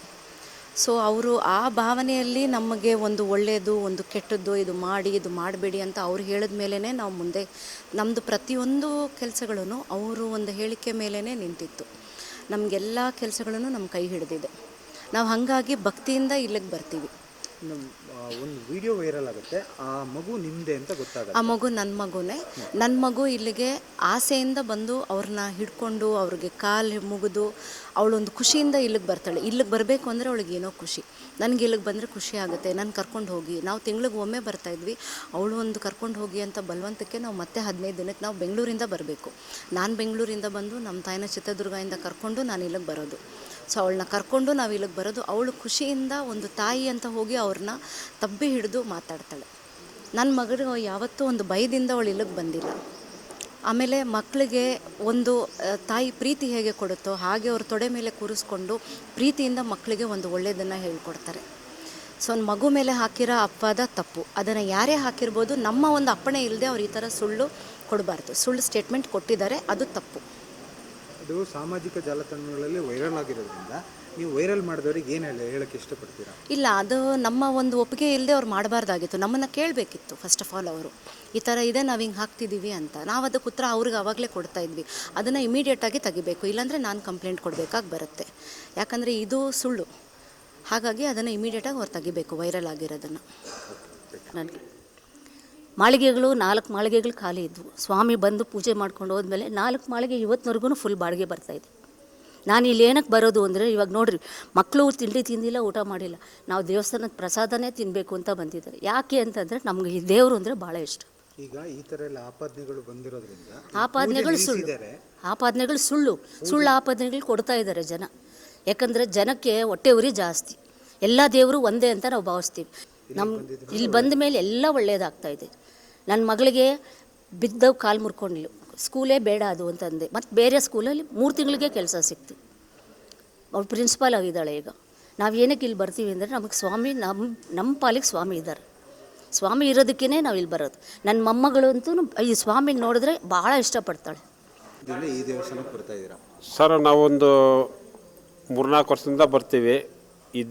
ಸೊ ಅವರು ಆ ಭಾವನೆಯಲ್ಲಿ ನಮಗೆ ಒಂದು ಒಳ್ಳೆಯದು, ಒಂದು ಕೆಟ್ಟದ್ದು, ಇದು ಮಾಡಿ ಇದು ಮಾಡಬೇಡಿ ಅಂತ ಅವ್ರು ಹೇಳಿದ ಮೇಲೇ ನಾವು ಮುಂದೆ ನಮ್ಮದು ಪ್ರತಿಯೊಂದು ಕೆಲಸಗಳನ್ನು ಅವರು ಒಂದು ಹೇಳಿಕೆ ಮೇಲೇ ನಿಂತಿತ್ತು. ನಮಗೆಲ್ಲ ಕೆಲಸಗಳನ್ನು ನಮ್ಮ ಕೈ ಹಿಡಿದಿದೆ. ನಾವು ಹಾಗಾಗಿ ಭಕ್ತಿಯಿಂದ ಇಲ್ಲಿಗೆ ಬರ್ತೀವಿ. ಒಂದು ವಿಡಿಯೋ ವೈರಲ್ ಆಗುತ್ತೆ, ಆ ಮಗು ನಿಮ್ಮದೇ ಅಂತ ಗೊತ್ತಾಗುತ್ತೆ. ಆ ಮಗು ನನ್ನ ಮಗುನೇ. ನನ್ನ ಮಗು ಇಲ್ಲಿಗೆ ಆಸೆಯಿಂದ ಬಂದು ಅವ್ರನ್ನ ಹಿಡ್ಕೊಂಡು ಅವ್ರಿಗೆ ಕಾಲು ಮುಗಿದು ಅವಳೊಂದು ಖುಷಿಯಿಂದ ಇಲ್ಲಿಗೆ ಬರ್ತಾಳೆ. ಇಲ್ಲಿಗೆ ಬರಬೇಕು ಅಂದರೆ ಅವಳಿಗೆ ಏನೋ ಖುಷಿ. ನನಗೆ ಇಲ್ಲಿಗೆ ಬಂದರೆ ಖುಷಿ ಆಗುತ್ತೆ, ನಾನು ಕರ್ಕೊಂಡು ಹೋಗಿ. ನಾವು ತಿಂಗಳಿಗೆ ಒಮ್ಮೆ ಬರ್ತಾಯಿದ್ವಿ. ಅವಳು ಒಂದು ಕರ್ಕೊಂಡು ಹೋಗಿ ಅಂತ ಬಲವಂತಕ್ಕೆ ನಾವು ಮತ್ತೆ 15 ದಿನಕ್ಕೆ ನಾವು ಬೆಂಗಳೂರಿಂದ ಬರಬೇಕು. ನಾನು ಬೆಂಗಳೂರಿಂದ ಬಂದು ನಮ್ಮ ತಾಯಿನ ಚಿತ್ರದುರ್ಗದಿಂದ ಕರ್ಕೊಂಡು ನಾನು ಇಲ್ಲಿಗೆ ಬರೋದು. ಸೊ ಅವಳನ್ನ ಕರ್ಕೊಂಡು ನಾವು ಇಲ್ಲಿಗೆ ಬರೋದು. ಅವಳು ಖುಷಿಯಿಂದ ಒಂದು ತಾಯಿ ಅಂತ ಹೋಗಿ ಅವ್ರನ್ನ ತಬ್ಬಿ ಹಿಡಿದು ಮಾತಾಡ್ತಾಳೆ. ನನ್ನ ಮಗಳು ಯಾವತ್ತೂ ಒಂದು ಭಯದಿಂದ ಅವಳು ಇಲ್ಲಿಗೆ ಬಂದಿಲ್ಲ. ಆಮೇಲೆ ಮಕ್ಕಳಿಗೆ ಒಂದು ತಾಯಿ ಪ್ರೀತಿ ಹೇಗೆ ಕೊಡುತ್ತೋ ಹಾಗೆ ಅವ್ರ ತೊಡೆ ಮೇಲೆ ಕೂರಿಸ್ಕೊಂಡು ಪ್ರೀತಿಯಿಂದ ಮಕ್ಕಳಿಗೆ ಒಂದು ಒಳ್ಳೆಯದನ್ನು ಹೇಳ್ಕೊಡ್ತಾರೆ. ಸೊ ಒಂದು ಮಗು ಮೇಲೆ ಹಾಕಿರೋ ಅಪವಾದ ತಪ್ಪು. ಅದನ್ನು ಯಾರೇ ಹಾಕಿರ್ಬೋದು. ನಮ್ಮ ಒಂದು ಅಪ್ಪಣೆ ಇಲ್ಲದೆ ಅವ್ರು ಈ ಥರ ಸುಳ್ಳು ಕೊಡಬಾರ್ದು. ಸುಳ್ಳು ಸ್ಟೇಟ್ಮೆಂಟ್ ಕೊಟ್ಟಿದ್ದಾರೆ, ಅದು ತಪ್ಪು. ಅದು ಸಾಮಾಜಿಕ ಜಾಲತಾಣಗಳಲ್ಲಿ ವೈರಲ್ ಆಗಿರೋದ್ರಿಂದ ನೀವು ವೈರಲ್ ಮಾಡಿದವ್ರಿಗೆ ಏನು ಹೇಳೋಕ್ಕೆ ಇಷ್ಟಪಡ್ತೀರಾ? ಇಲ್ಲ, ಅದು ನಮ್ಮ ಒಂದು ಒಪ್ಪಿಗೆ ಇಲ್ಲದೆ ಅವ್ರು ಮಾಡಬಾರ್ದಾಗಿತ್ತು. ನಮ್ಮನ್ನು ಕೇಳಬೇಕಿತ್ತು ಫಸ್ಟ್ ಆಫ್ ಆಲ್. ಅವರು ಈ ಥರ ಇದೆ, ನಾವು ಹಿಂಗೆ ಹಾಕ್ತಿದ್ದೀವಿ ಅಂತ. ನಾವು ಅದಕ್ಕೆ ಉತ್ತರ ಅವ್ರಿಗೆ ಆವಾಗಲೇ ಕೊಡ್ತಾ ಇದ್ವಿ. ಅದನ್ನು ಇಮಿಡಿಯೇಟಾಗಿ ತೆಗಿಬೇಕು, ಇಲ್ಲಾಂದರೆ ನಾನು ಕಂಪ್ಲೇಂಟ್ ಕೊಡಬೇಕಾಗಿ ಬರುತ್ತೆ. ಯಾಕಂದರೆ ಇದು ಸುಳ್ಳು. ಹಾಗಾಗಿ ಅದನ್ನು ಇಮಿಡಿಯೇಟಾಗಿ ಅವ್ರು ತೆಗಿಬೇಕು, ವೈರಲ್ ಆಗಿರೋದನ್ನು. ನನಗೆ ಮಾಳಿಗೆಗಳು 4 ಮಾಳಿಗೆಗಳು ಖಾಲಿ ಇದ್ವು. ಸ್ವಾಮಿ ಬಂದು ಪೂಜೆ ಮಾಡ್ಕೊಂಡು ಹೋದ್ಮೇಲೆ 4 ಮಾಳಿಗೆ ಇವತ್ತಿನವರೆಗೂ ಫುಲ್ ಬಾಡಿಗೆ ಬರ್ತಾಯಿದೆ. ನಾನು ಇಲ್ಲಿ ಏನಕ್ಕೆ ಬರೋದು ಅಂದರೆ, ಇವಾಗ ನೋಡಿರಿ, ಮಕ್ಕಳು ತಿಂಡಿ ತಿಂದಿಲ್ಲ, ಊಟ ಮಾಡಿಲ್ಲ. ನಾವು ದೇವಸ್ಥಾನದ ಪ್ರಸಾದನೇ ತಿನ್ನಬೇಕು ಅಂತ ಬಂದಿದ್ದಾರೆ. ಯಾಕೆ ಅಂತಂದರೆ ನಮಗೆ ಈ ದೇವರು ಅಂದರೆ ಭಾಳ ಇಷ್ಟ. ಈಗ ಈ ಥರ ಎಲ್ಲ ಆಪಾದನೆಗಳು ಬಂದಿರೋದ್ರಿಂದ ಆಪಾದನೆಗಳು ಸುಳ್ಳು ಆಪಾದನೆಗಳು ಕೊಡ್ತಾ ಇದ್ದಾರೆ ಜನ. ಯಾಕಂದರೆ ಜನಕ್ಕೆ ಹೊಟ್ಟೆ ಉರಿ ಜಾಸ್ತಿ. ಎಲ್ಲ ದೇವರು ಒಂದೇ ಅಂತ ನಾವು ಭಾವಿಸ್ತೀವಿ. ಇಲ್ಲಿ ಬಂದ ಮೇಲೆ ಎಲ್ಲ ಒಳ್ಳೆಯದಾಗ್ತಾಯಿದೆ. ನನ್ನ ಮಗಳಿಗೆ ಬಿದ್ದವು ಕಾಲು ಮುರ್ಕೊಂಡಿಲ್ಲ, ಸ್ಕೂಲೇ ಬೇಡ ಅದು ಅಂತಂದೆ. ಮತ್ತು ಬೇರೆ ಸ್ಕೂಲಲ್ಲಿ 3 ತಿಂಗಳಿಗೆ ಕೆಲಸ ಸಿಕ್ತು. ಅವಳು ಪ್ರಿನ್ಸಿಪಾಲ್ ಆಗಿದ್ದಾಳೆ. ಈಗ ನಾವು ಏನಕ್ಕೆ ಇಲ್ಲಿ ಬರ್ತೀವಿ ಅಂದರೆ ನಮಗೆ ಸ್ವಾಮಿ ನಮ್ಮ ಪಾಲಿಗೆ ಸ್ವಾಮಿ ಇದ್ದಾರೆ. ಸ್ವಾಮಿ ಇರೋದಕ್ಕೇ ನಾವು ಇಲ್ಲಿ ಬರೋದು. ನನ್ನ ಮೊಮ್ಮಗಳು ಅಂತೂ ಈ ಸ್ವಾಮಿನ ನೋಡಿದ್ರೆ ಭಾಳ ಇಷ್ಟಪಡ್ತಾಳೆ. ಈ ದೇವಸ್ಥಾನಕ್ಕೆ ಬರ್ತಾ ಇದ್ದೀರಾ ಸರ್? ನಾವೊಂದು 3-4 ವರ್ಷದಿಂದ ಬರ್ತೀವಿ. ಈ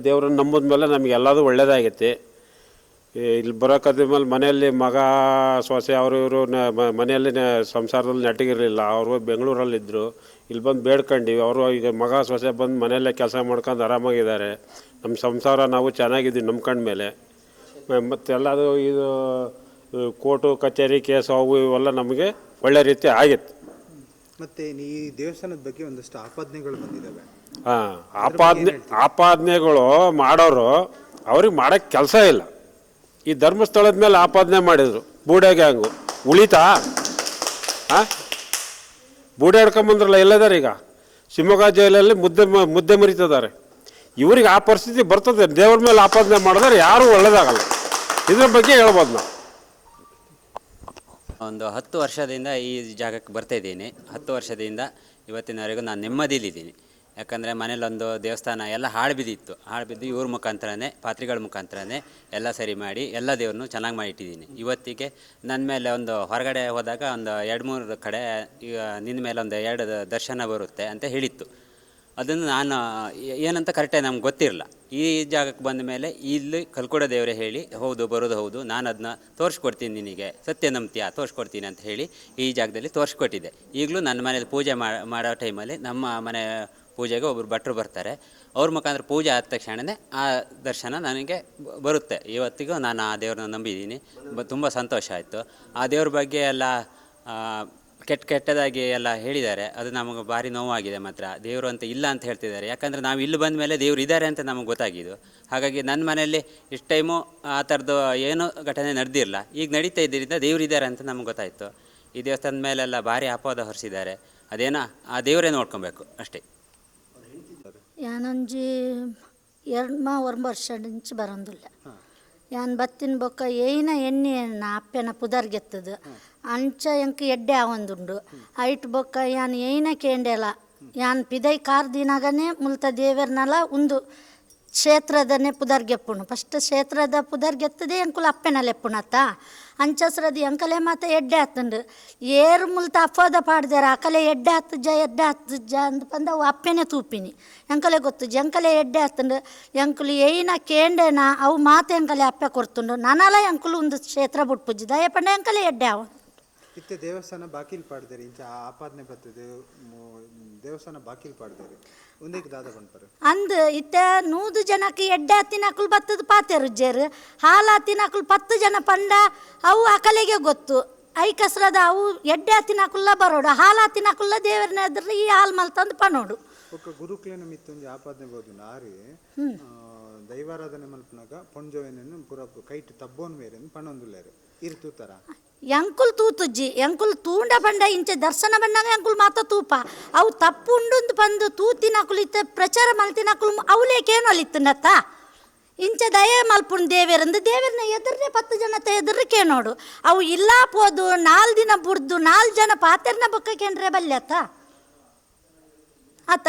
ದೇವ್ರನ್ನ ನಂಬಿದ ಮೇಲೆ ನಮಗೆಲ್ಲದೂ ಒಳ್ಳೆಯದಾಗೈತಿ. ಇಲ್ಲಿ ಬರೋಕ್ಕಾದ ಮೇಲೆ ಮನೆಯಲ್ಲಿ ಮಗ ಸೊಸೆ ಅವರು ಇವರು ಮನೆಯಲ್ಲಿ ಸಂಸಾರದಲ್ಲಿ ನೆಟ್ಟಿಗಿರಲಿಲ್ಲ. ಅವರು ಬೆಂಗಳೂರಲ್ಲಿದ್ದರು. ಇಲ್ಲಿ ಬಂದು ಬೇಡ್ಕೊಂಡಿವಿ. ಅವರು ಈಗ ಮಗ ಸೊಸೆ ಬಂದು ಮನೆಯಲ್ಲೇ ಕೆಲಸ ಮಾಡ್ಕೊಂಡು ಆರಾಮಾಗಿದ್ದಾರೆ. ನಮ್ಮ ಸಂಸಾರ ನಾವು ಚೆನ್ನಾಗಿದ್ದೀವಿ ನಂಬ್ಕೊಂಡ ಮೇಲೆ. ಮತ್ತು ಎಲ್ಲದು ಇದು ಕೋರ್ಟು ಕಚೇರಿ ಕೇಸು ಅವು ಇವೆಲ್ಲ ನಮಗೆ ಒಳ್ಳೆ ರೀತಿ ಆಗಿತ್ತು. ಮತ್ತು ಈ ದೇವಸ್ಥಾನದ ಬಗ್ಗೆ ಒಂದಷ್ಟು ಆಪಾದನೆಗಳು ಬಂದಿದ್ದಾವೆ. ಆಪಾದನೆಗಳು ಮಾಡೋರು ಅವ್ರಿಗೆ ಮಾಡೋಕ್ಕೆ ಕೆಲಸ ಇಲ್ಲ. ಈ ಧರ್ಮಸ್ಥಳದ ಮೇಲೆ ಆಪಾದನೆ ಮಾಡಿದರು. ಬೂಡೆ ಗ್ಯಾಂಗು ಉಳಿತಾ? ಬೂಡೆ ಹಿಡ್ಕೊಂಬಂದ್ರಲ್ಲ, ಎಲ್ಲದಾರೆ ಈಗ ಶಿವಮೊಗ್ಗ ಜೈಲಲ್ಲಿ ಮುದ್ದೆ ಮರಿತಿದ್ದಾರೆ. ಇವ್ರಿಗೆ ಆ ಪರಿಸ್ಥಿತಿ ಬರ್ತದೆ. ದೇವ್ರ ಮೇಲೆ ಆಪಾದನೆ ಮಾಡಿದ್ರೆ ಯಾರೂ ಒಳ್ಳೇದಾಗಲ್ಲ. ಇದ್ರ ಬಗ್ಗೆ ಹೇಳ್ಬೋದು ನಾವು. ಒಂದು 10 ವರ್ಷದಿಂದ ಈ ಜಾಗಕ್ಕೆ ಬರ್ತಾಯಿದ್ದೀನಿ. 10 ವರ್ಷದಿಂದ ಇವತ್ತಿನವರೆಗೂ ನಾನು ನೆಮ್ಮದಿಲಿದ್ದೀನಿ. ಯಾಕಂದರೆ ಮನೇಲೊಂದು ದೇವಸ್ಥಾನ ಎಲ್ಲ ಹಾಳು ಬಿದ್ದು ಇವ್ರ ಮುಖಾಂತರನೇ, ಪಾತ್ರಿಗಳ ಮುಖಾಂತರನೇ ಎಲ್ಲ ಸರಿ ಮಾಡಿ ಎಲ್ಲ ದೇವ್ರನ್ನೂ ಚೆನ್ನಾಗಿ ಮಾಡಿಟ್ಟಿದ್ದೀನಿ. ಇವತ್ತಿಗೆ ನನ್ನ ಮೇಲೆ ಒಂದು ಹೊರಗಡೆ ಹೋದಾಗ ಒಂದು 2-3 ಕಡೆ ಈಗ ನಿನ್ನ ಮೇಲೆ ಒಂದು 2 ದರ್ಶನ ಬರುತ್ತೆ ಅಂತ ಹೇಳಿತ್ತು. ಅದನ್ನು ನಾನು ಏನಂತ ಕರೆಕ್ಟಾಗಿ ನಮ್ಗೆ ಗೊತ್ತಿರಲ್ಲ. ಈ ಜಾಗಕ್ಕೆ ಬಂದ ಮೇಲೆ ಇಲ್ಲಿ ಕಲ್ಕೊಡ ದೇವರೇ ಹೇಳಿ ಹೌದು ಬರೋದು ಹೌದು, ನಾನು ಅದನ್ನ ತೋರಿಸ್ಕೊಡ್ತೀನಿ, ನಿನಗೆ ಸತ್ಯ ನಂಬ್ತೀಯ ತೋರಿಸ್ಕೊಡ್ತೀನಿ ಅಂತ ಹೇಳಿ ಈ ಜಾಗದಲ್ಲಿ ತೋರಿಸ್ಕೊಟ್ಟಿದ್ದೆ. ಈಗಲೂ ನನ್ನ ಮನೇಲಿ ಪೂಜೆ ಮಾಡೋ ಟೈಮಲ್ಲಿ ನಮ್ಮ ಮನೆ ಪೂಜೆಗೆ ಒಬ್ಬರು ಭಟ್ರು ಬರ್ತಾರೆ. ಅವ್ರ ಮುಖಾಂತರ ಪೂಜೆ ಆದ ತಕ್ಷಣವೇ ಆ ದರ್ಶನ ನನಗೆ ಬರುತ್ತೆ. ಇವತ್ತಿಗೂ ನಾನು ಆ ದೇವ್ರನ್ನ ನಂಬಿದ್ದೀನಿ. ತುಂಬ ಸಂತೋಷ ಆಯಿತು. ಆ ದೇವ್ರ ಬಗ್ಗೆ ಎಲ್ಲ ಕೆಟ್ಟದಾಗಿ ಎಲ್ಲ ಹೇಳಿದ್ದಾರೆ. ಅದು ನಮಗೆ ಭಾರಿ ನೋವಾಗಿದೆ. ಮಾತ್ರ ದೇವರು ಅಂತ ಇಲ್ಲ ಅಂತ ಹೇಳ್ತಿದ್ದಾರೆ. ಯಾಕಂದರೆ ನಾವು ಇಲ್ಲಿ ಬಂದ ಮೇಲೆ ದೇವ್ರು ಇದ್ದಾರೆ ಅಂತ ನಮಗೆ ಗೊತ್ತಾಗಿದ್ದು. ಹಾಗಾಗಿ ನನ್ನ ಮನೆಯಲ್ಲಿ ಇಷ್ಟು ಟೈಮು ಆ ಥರದ್ದು ಏನೂ ಘಟನೆ ನಡೆದಿರಲಿಲ್ಲ. ಈಗ ನಡೀತಾ ಇದ್ದರಿಂದ ದೇವ್ರು ಇದ್ದಾರೆ ಅಂತ ನಮ್ಗೆ ಗೊತ್ತಾಯಿತು. ಈ ದೇವಸ್ಥಾನದ ಮೇಲೆಲ್ಲ ಭಾರಿ ಅಪವಾದ ಹೊರಿಸಿದ್ದಾರೆ. ಅದೇನೋ ಆ ದೇವರೇ ನೋಡ್ಕೊಬೇಕು ಅಷ್ಟೇ. ಯಾನೊಂಜಿ 2 ವರ್ಷ నుంచి ಬರೋದಿಲ್ಲ. ಯಾನ್ ಬತ್ತಿನ ಬೊಕ್ಕ ಏನ ಎಣ್ಣೆ ಅಪ್ಪೆನ ಪುದರ್ಗೆತ್ತದು ಅಂಚ ಎಂಕ್ ಎಡ್ಡೆ ಆವೊಂದುಂಡು ಐಟ್ ಬೊಕ್ಕ ಯಾನ್ ಏನ ಕೇಂಡೆಲ ಯಾನ್ ಪಿದೈ ಕಾರ್ದಿನಾಗನೇ ಮುಲ್ತ ದೇವರ್ನಲ ಒಂದು ಕ್ಷೇತ್ರದನ್ನೇ ಪುದರ್ಗೆಪ್ಪುಣು. ಫಸ್ಟ್ ಕ್ಷೇತ್ರದ ಪುದರ್ಗೆತ್ತದೆ ಎಂಕುಲು ಅಪ್ಪೆನಲ್ಲ ಎಪ್ಪುಣತ್ತ ಅಂಚಸ್ರದಿ ಎಂಕಲೆ ಮಾತ ಎಡ್ಡೆ ಹತ್ತುಂಡು ಏರು ಮುಲ್ತ ಅಪ್ಪದ ಪಾಡ್ದಾರ ಅಕಲೆ ಎಡ್ಡೆ ಹತ್ತುಜ್ಜ ಅಂತ ಬಂದ ಅವು ಅಪ್ಪೆನೇ ತೂಪಿನಿ ಎಂಕಲೆ ಗೊತ್ತು ಎಂಕಲೆ ಎಡ್ಡೆ ಹತ್ತುಂಡು ಎಂಕುಲು ಏನ ಕೇಂಡೆನ ಅವು ಮಾತ ಎಂಕಲೆ ಅಪ್ಪೆ ಕೊಡ್ತುಂಡು ನನಲ ಎಂಕುಲು ಒಂದು ಕ್ಷೇತ್ರ ಬಿಟ್ಪುಜ್ಜಿ ದಯಪಂಡ ಎಂಕಲೆ ಎಡ್ಡೆ ಅವ ಇತ್ತೆ ದೇವಸ್ಥಾನ ಬಾಕಿಲ್ ಪಾಡ್ದಾರೆ ಇಂಚ ಆಪಾದನೆ ಬರ್ತದೆ. ದೇವಸ್ಥಾನ ಬಾಕಿಲ್ ಪಾಡ್ದಾರೆ ಒಂದೇಕ್ ದಾದ ಬಂದ್ಪಾರೆ ಅಂದ್ ಇತ್ತ 100 ಜನಕ್ಕೆ ಎಡ್ಡೆ ಹತ್ತಿನಕುಲು ಬತ್ತದ ಪಾತೆರುಜ್ಜೇರು ಹಾಲು ಹತ್ತಿನಕುಲು 10 ಜನ ಪಂಡ ಅವು ಅಕಲೆಗೆ ಗೊತ್ತು. ಐಕಸ್ರದ ಅವು ಎಡ್ಡೆ ಹತ್ತಿನಕುಲ್ಲ ಬರೋಡು ಹಾಲು ಹತ್ತಿನಕುಲ್ಲ ದೇವರನ್ನ ಎದ್ರ ಈ ಹಾಲು ಮಲ್ತಂದು ಪನೋಡು ಒಕ್ಕ ಗುರುಕ್ಲೇನ ಮಿತ್ತೊಂದು ಆಪಾದನೆ ಬೋದು ನಾರಿ ದೈವಾರಾಧನೆ ಮಲ್ಪನಾಗ ಪೊಂಜೋವೆನನ್ನು ಪೂರ ಕೈಟ್ ತಬ್ಬೋನ್ ಮೇರೆ ಪಣೊಂದುಲ್ಲೇರು ಇರ್ತೂತರ ಎಂಕುಲ್ ತೂತುಜ್ಜಿ ಎಂಕುಲ್ ತೂಂಡ ಬಂಡ ಇಂಚೆ ದರ್ಶನ ಬಂದಾಗ ಎಂಕುಲ್ ಮಾತ ತೂಪ ಅವು ತಪ್ಪುಂಡು ಬಂದು ತೂತಿನಕುಲು ಇತ್ತ ಪ್ರಚಾರ ಮಲ್ತಿನಕುಲು ಅವಲೇಕೇನು ಅಲ್ಲಿತ್ತನತ್ತ ಇಂಚೆ ದಯ ಮಲ್ಪುಂಡು ದೇವೇರಂದು ದೇವರನ್ನ ಎದುರೇ 10 ಜನತೆ ಎದುರಕ್ಕೆ ನೋಡು ಅವು ಇಲ್ಲ ಪೋದು 4 ದಿನ ಬುಡ್ದು 4 ಜನ ಪಾತೆರ್ನ ಬೊಕ್ಕೇನ್ರೆ ಬಲ್ಯತ್ತ ಆತ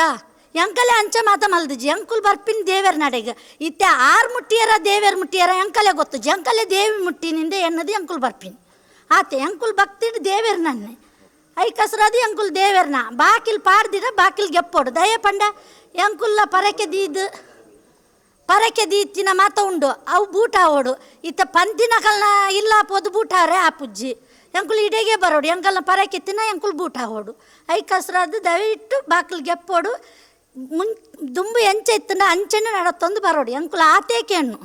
ಎಂಕಲೆ ಅಂಚೆ ಮಾತ ಮಲ್ದಿಜ್ಜಿ ಎಂಕುಲ್ ಬರ್ಪಿನ ದೇವರ ನಡೆಗೆ ಇತ್ತೆ 6 ಮುಟ್ಟಿಯರ ದೇವರ ಮುಟ್ಟಿಯರ ಎಂಕಲೆ ಗೊತ್ತು ಎಂಕಲೆ ದೇವಿ ಮುಟ್ಟಿನಿಂದ ಎನ್ನದು ಎಂಕುಲ್ ಬರ್ಪಿನಿ ಆತೆ ಎಂಕುಲ್ ಭಕ್ತಿಡ್ ದೇವೇರ್ ನನ್ನೆ ಐಕಸ್ರದು ಎಂಕುಲ್ ದೇವೇರ್ನ ಬಾಕಿಲ್ ಪಾಡ್ದಿರ ಬಾಕಿಲ್ ಗೆಪ್ಪೋಡು ದಯ ಪಂಡ ಎಂಕುಲ್ಲ ಪರಕೆ ದೀತಿನ ಮಾತ ಉಂಡು ಅವು ಬೂಟ ಓಡು ಇತ್ತ ಪಂತಿನ ಕಲ್ನ ಇಲ್ಲ ಪೋದು ಬೂಟಾರೆ ಆಪುಜ್ಜಿ ಎಂಕುಲ್ ಇಡೆಗೆ ಬರೋಡು ಎಂಕಲ್ನ ಪರಕೆತ್ತಿನ ಎಂಕುಲ್ ಬೂಟ ಓಡು ಐಕಸ್ರದು ದಯವಿಟ್ಟು ಬಾಕಿಲ್ ಗೆಪ್ಪೋಡು ದುಂಬು ಎಂಚೆ ಇತ್ತನ ಅಂಚೆನೆ ನಡತ್ತೊಂದು ಬರೋಡು ಎಂಕುಲ್ ಆತೇಕೆ ಹಣ್ಣು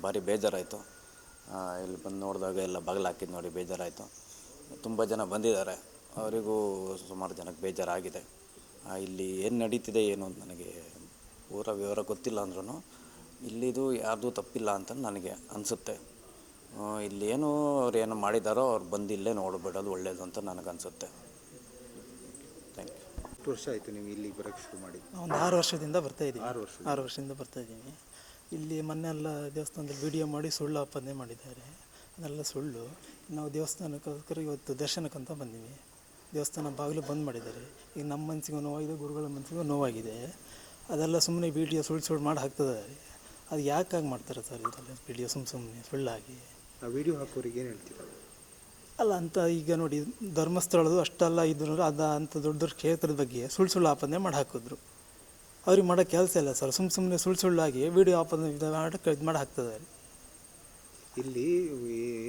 ಭಾರಿ ಬೇಜಾರಾಯಿತು. ಇಲ್ಲಿ ಬಂದು ನೋಡಿದಾಗ ಎಲ್ಲ ಬಾಗಿಲು ಹಾಕಿದ್ದು ನೋಡಿ ಬೇಜಾರಾಯಿತು. ತುಂಬ ಜನ ಬಂದಿದ್ದಾರೆ, ಅವರಿಗೂ ಸುಮಾರು ಜನಕ್ಕೆ ಬೇಜಾರಾಗಿದೆ. ಇಲ್ಲಿ ಏನು ನಡೀತಿದೆ ಏನು ಅಂತ ನನಗೆ ಪೂರ ವಿವರ ಗೊತ್ತಿಲ್ಲ ಅಂದ್ರೂ ಇಲ್ಲಿದು ಯಾರ್ದು ತಪ್ಪಿಲ್ಲ ಅಂತ ನನಗೆ ಅನಿಸುತ್ತೆ. ಇಲ್ಲೇನು ಅವ್ರು ಏನೋ ಮಾಡಿದಾರೋ ಅವ್ರು ಬಂದು ಇಲ್ಲೇ ನೋಡಿಬಿಡೋದು ಒಳ್ಳೆಯದು ಅಂತ ನನಗನ್ಸುತ್ತೆ. Thank you. ಎಷ್ಟು ವರ್ಷ ಆಯಿತು ನೀವು ಇಲ್ಲಿಗೆ ಬರೋಕ್ಕೆ ಶುರು ಮಾಡಿ? ಒಂದು 6 ವರ್ಷದಿಂದ ಬರ್ತಾಯಿದ್ದೀವಿ. 6 ವರ್ಷದಿಂದ ಬರ್ತಾಯಿದ್ದೀವಿ. ಇಲ್ಲಿ ಮೊನ್ನೆ ಎಲ್ಲ ದೇವಸ್ಥಾನದಲ್ಲಿ ವಿಡಿಯೋ ಮಾಡಿ ಸುಳ್ಳು ಆಪಾದನೆ ಮಾಡಿದ್ದಾರೆ. ಅದೆಲ್ಲ ಸುಳ್ಳು. ನಾವು ದೇವಸ್ಥಾನಕ್ಕೋಸ್ಕರ ಇವತ್ತು ದರ್ಶನಕ್ಕಂತ ಬಂದೀವಿ. ದೇವಸ್ಥಾನ ಬಾಗಿಲು ಬಂದ್ ಮಾಡಿದ್ದಾರೆ. ಈಗ ನಮ್ಮ ಮನಸ್ಸಿಗೂ ನೋವಾಗಿದೆ, ಗುರುಗಳ ಮನಸ್ಸಿಗೂ ನೋವಾಗಿದೆ. ಅದೆಲ್ಲ ಸುಮ್ಮನೆ ವಿಡಿಯೋ ಸುಳ್ಳು ಮಾಡಿ ಹಾಕ್ತಿದ್ದಾರೆ. ಅದು ಯಾಕಾಗಿ ಮಾಡ್ತಾರೆ ಸರ್ ಇದೆಲ್ಲ ವಿಡಿಯೋ ಸುಮ್ಮನೆ ಸುಳ್ಳಾಗಿ? ಆ ವಿಡಿಯೋ ಹಾಕೋರಿಗೆ ಏನು ಹೇಳ್ತೀರ? ಅಲ್ಲ ಅಂತ ಈಗ ನೋಡಿ ಧರ್ಮಸ್ಥಳದು ಅಷ್ಟೆಲ್ಲ ಇದ್ರು ಅಂಥ ದೊಡ್ಡ ದೊಡ್ಡ ಕ್ಷೇತ್ರದ ಬಗ್ಗೆ ಸುಳ್ಳು ಆಪಾದನೆ ಮಾಡಿ ಹಾಕಿದ್ರು. ಅವ್ರಿಗೆ ಮಾಡೋ ಕೆಲಸ ಇಲ್ಲ ಸರ್. ಸುಮ್ಮನೆ ಸುಳ್ಳಾಗಿ ವಿಡಿಯೋ ಆಪಾದನೆ ಮಾಡೋಕ್ಕೆ ಇದು ಮಾಡಿ ಹಾಕ್ತಿದ್ದಾರೆ. ಇಲ್ಲಿ